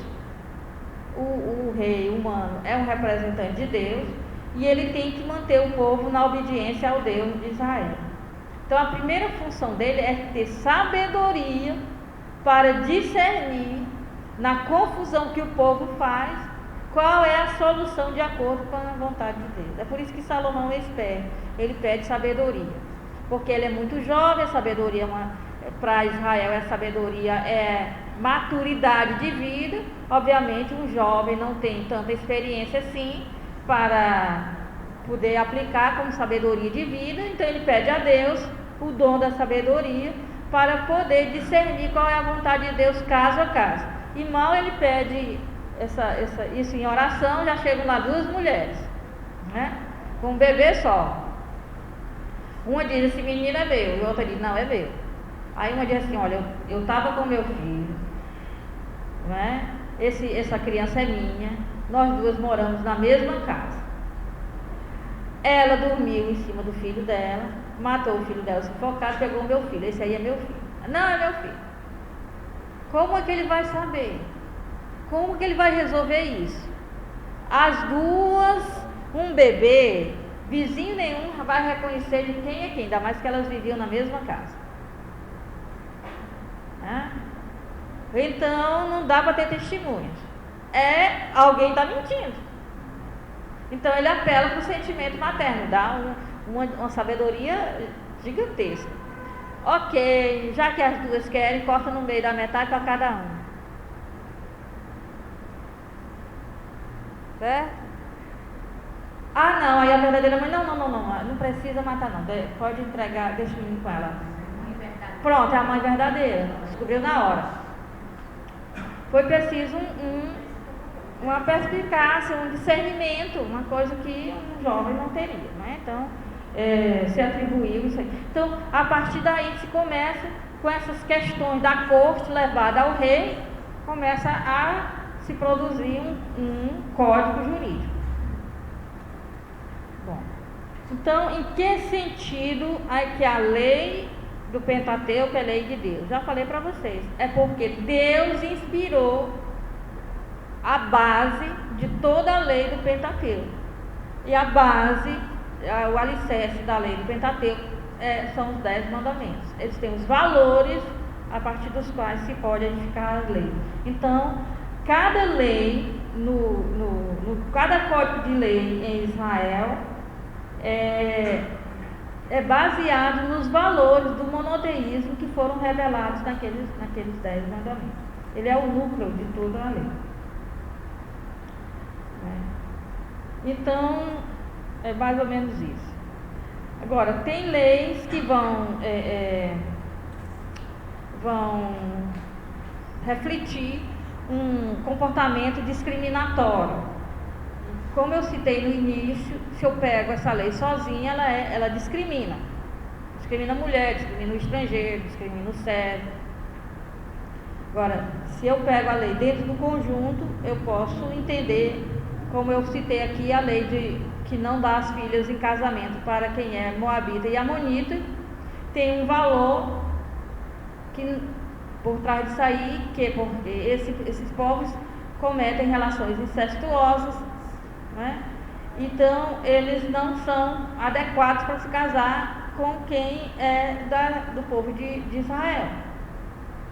o rei humano é um representante de Deus, e ele tem que manter o povo na obediência ao Deus de Israel. Então a primeira função dele é ter sabedoria para discernir, na confusão que o povo faz, qual é a solução de acordo com a vontade de Deus. É por isso que Salomão é esperto, ele pede sabedoria, porque ele é muito jovem. A sabedoria para Israel, a sabedoria é maturidade de vida. Obviamente um jovem não tem tanta experiência assim para poder aplicar como sabedoria de vida, então ele pede a Deus o dom da sabedoria para poder discernir qual é a vontade de Deus caso a caso. E mal ele pede isso em oração, já chegam lá duas mulheres, né, com um bebê só. Uma diz: esse menino é meu, e outra diz: não, é meu. Aí uma diz assim: olha, eu estava com meu filho, né? Essa criança é minha, nós duas moramos na mesma casa. Ela dormiu em cima do filho dela, matou o filho dela sufocado, pegou o meu filho. Esse aí é meu filho. Não, é meu filho. Como é que ele vai saber? Como que ele vai resolver isso? As duas, um bebê, vizinho nenhum vai reconhecer de quem é quem, ainda mais que elas viviam na mesma casa. Então não dá para ter testemunhas. Alguém está mentindo. Então ele apela para o sentimento materno, dá uma sabedoria gigantesca. Ok, já que as duas querem, corta no meio da metade para cada um. Certo? Não, aí a verdadeira mãe: não precisa matar não, pode entregar, deixa o menino com ela. Pronto, é a mãe verdadeira, descobriu na hora. Foi preciso uma perspicácia, um discernimento, uma coisa que um jovem não teria, né? Então, se atribuiu isso aí. Então, a partir daí se começa com essas questões da corte levada ao rei, começa a se produzir um código jurídico. Bom, então, em que sentido é que a lei do Pentateuco é lei de Deus? Já falei para vocês, é porque Deus inspirou a base de toda a lei do Pentateuco. E a base, o alicerce da lei do Pentateuco são os 10 mandamentos. Eles têm os valores a partir dos quais se pode edificar as leis. Então, cada lei, cada código de lei em Israel é baseado nos valores do monoteísmo que foram revelados naqueles 10 mandamentos. Ele é o núcleo de toda a lei. Então, é mais ou menos isso. Agora, tem leis que vão refletir um comportamento discriminatório. Como eu citei no início, se eu pego essa lei sozinha, ela discrimina. Discrimina a mulher, discrimina o estrangeiro, discrimina o cego. Agora, se eu pego a lei dentro do conjunto, eu posso entender, como eu citei aqui, a lei que não dá as filhas em casamento para quem é moabita e amonita, tem um valor que por trás disso aí, porque esses povos cometem relações incestuosas, né? Então eles não são adequados para se casar com quem é do povo de Israel.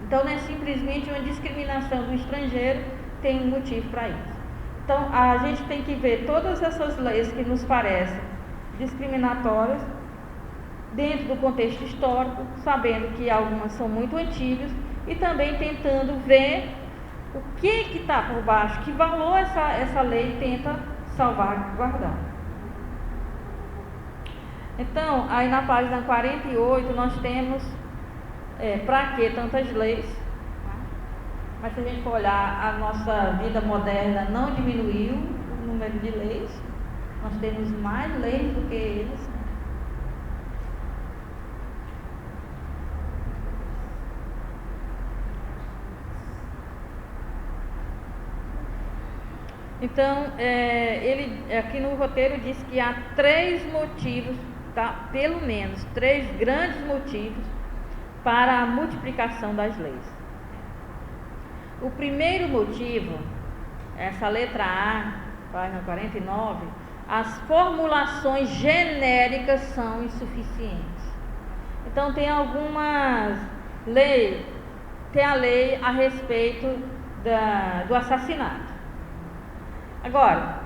Então não é simplesmente uma discriminação do estrangeiro, tem um motivo para isso. Então a gente tem que ver todas essas leis que nos parecem discriminatórias dentro do contexto histórico, sabendo que algumas são muito antigas, e também tentando ver o que está por baixo, que valor essa lei tenta salvaguardar. Então, aí na página 48 nós temos para que tantas leis, mas se a gente for olhar, a nossa vida moderna não diminuiu o número de leis, nós temos mais leis do que eles. Então, ele aqui no roteiro diz que há 3 motivos, tá? Pelo menos 3 grandes motivos para a multiplicação das leis. O primeiro motivo, essa letra A, página 49, as formulações genéricas são insuficientes. Então, tem algumas leis, tem a lei a respeito do assassinato. Agora,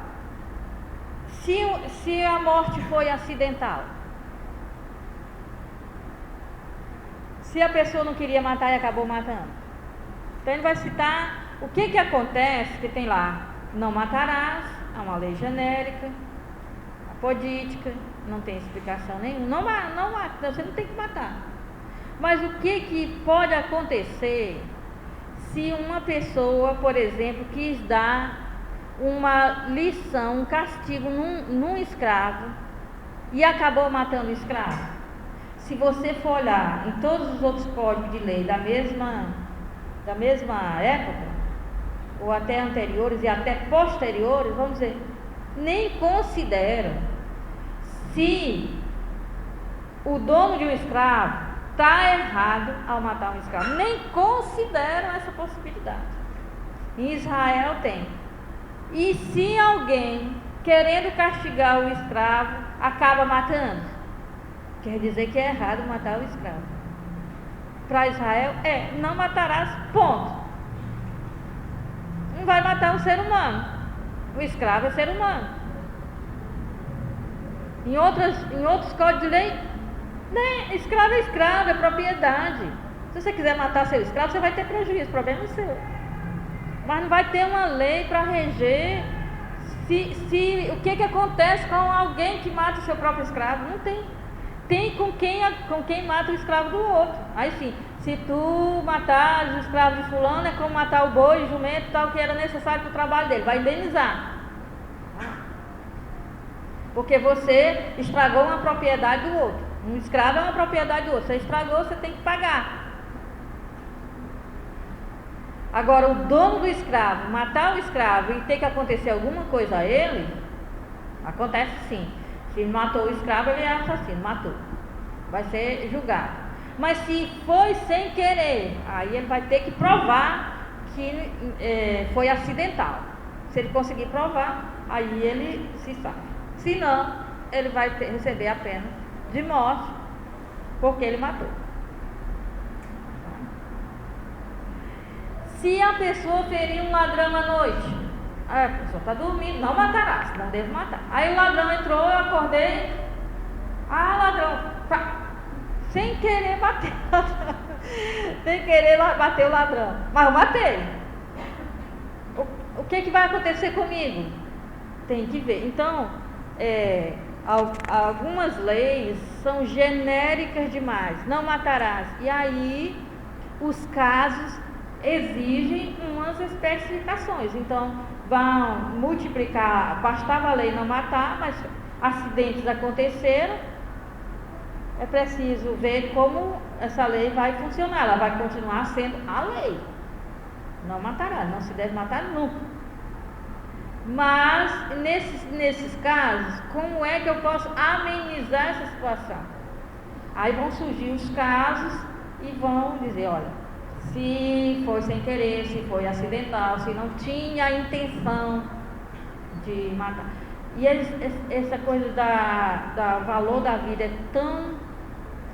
se a morte foi acidental, se a pessoa não queria matar e acabou matando, então ele vai citar o que acontece, que tem lá, não matarás, é uma lei genérica, apodítica, não tem explicação nenhuma, não mata, você não tem que matar. Mas o que pode acontecer se uma pessoa, por exemplo, quis dar uma lição, um castigo num escravo e acabou matando o escravo? Se você for olhar em todos os outros códigos de lei da mesma época, ou até anteriores e até posteriores, vamos dizer, nem consideram se o dono de um escravo está errado ao matar um escravo, nem consideram essa possibilidade. Em Israel tem. E se alguém, querendo castigar o escravo, acaba matando, quer dizer que é errado matar o escravo. Para Israel não matarás, ponto. Não vai matar um ser humano. O escravo é ser humano. Em outros códigos de lei, né, escravo é escravo, é propriedade. Se você quiser matar seu escravo, você vai ter prejuízo, o problema é seu. Mas não vai ter uma lei para reger o que acontece com alguém que mata o seu próprio escravo. Não tem. Tem com quem mata o escravo do outro. Aí sim, se tu matares o escravo de fulano, é como matar o boi, o jumento, tal, que era necessário para o trabalho dele, vai indenizar. Porque você estragou uma propriedade do outro. Um escravo é uma propriedade do outro. Você estragou, você tem que pagar. Agora, o dono do escravo matar o escravo e ter que acontecer alguma coisa a ele, acontece sim. Se ele matou o escravo, ele é assassino, matou. Vai ser julgado. Mas se foi sem querer, aí ele vai ter que provar que foi acidental. Se ele conseguir provar, aí ele se salva. Se não, ele vai receber a pena de morte, porque ele matou. Se a pessoa ferir um ladrão à noite, a pessoa está dormindo, não matarás, não deve matar. Aí o ladrão entrou, eu acordei, ladrão, sem querer bater o ladrão, sem querer bater o ladrão, mas eu matei. O que vai acontecer comigo? Tem que ver. Então, algumas leis são genéricas demais, não matarás. E aí, os casos exigem umas especificações. Então, vão multiplicar, bastava a lei não matar, mas acidentes aconteceram, é preciso ver como essa lei vai funcionar. Ela vai continuar sendo a lei. Não matará, não se deve matar nunca. Mas, nesses casos, como é que eu posso amenizar essa situação? Aí vão surgir os casos e vão dizer, olha, se foi sem querer, se foi acidental, se não tinha a intenção de matar. E essa coisa da valor da vida é tão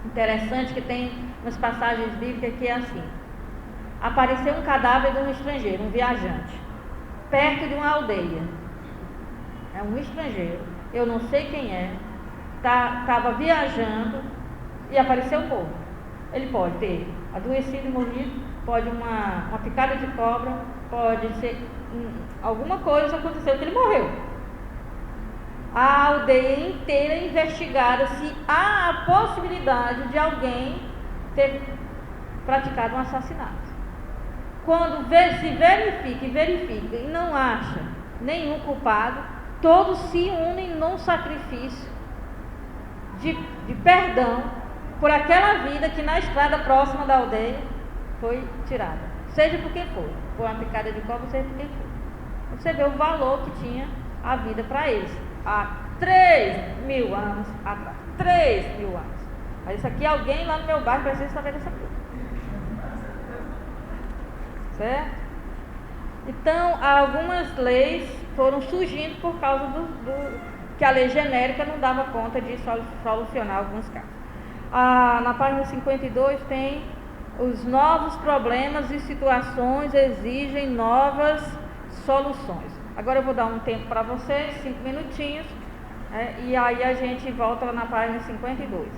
interessante que tem umas passagens bíblicas que é assim: apareceu um cadáver de um estrangeiro, um viajante, perto de uma aldeia. É um estrangeiro, eu não sei quem é, estava viajando e apareceu um morto. Ele pode ter adoecido e morrido, pode uma picada de cobra, pode ser alguma coisa aconteceu que ele morreu. A aldeia inteira é investigada se há a possibilidade de alguém ter praticado um assassinato. Quando se verifica e não acha nenhum culpado, todos se unem num sacrifício de perdão por aquela vida que na estrada próxima da aldeia foi tirada, seja por quem for, por uma picada de cobra, seja por quem for. Você vê o valor que tinha a vida para eles há 3.000 anos atrás. 3.000 anos. Mas isso aqui, alguém lá no meu bairro precisa saber dessa coisa. Certo? Então, algumas leis foram surgindo por causa que a lei genérica não dava conta de solucionar alguns casos. Na página 52 tem os novos problemas e situações exigem novas soluções. Agora eu vou dar um tempo para vocês, 5 minutinhos, e aí a gente volta na página 52.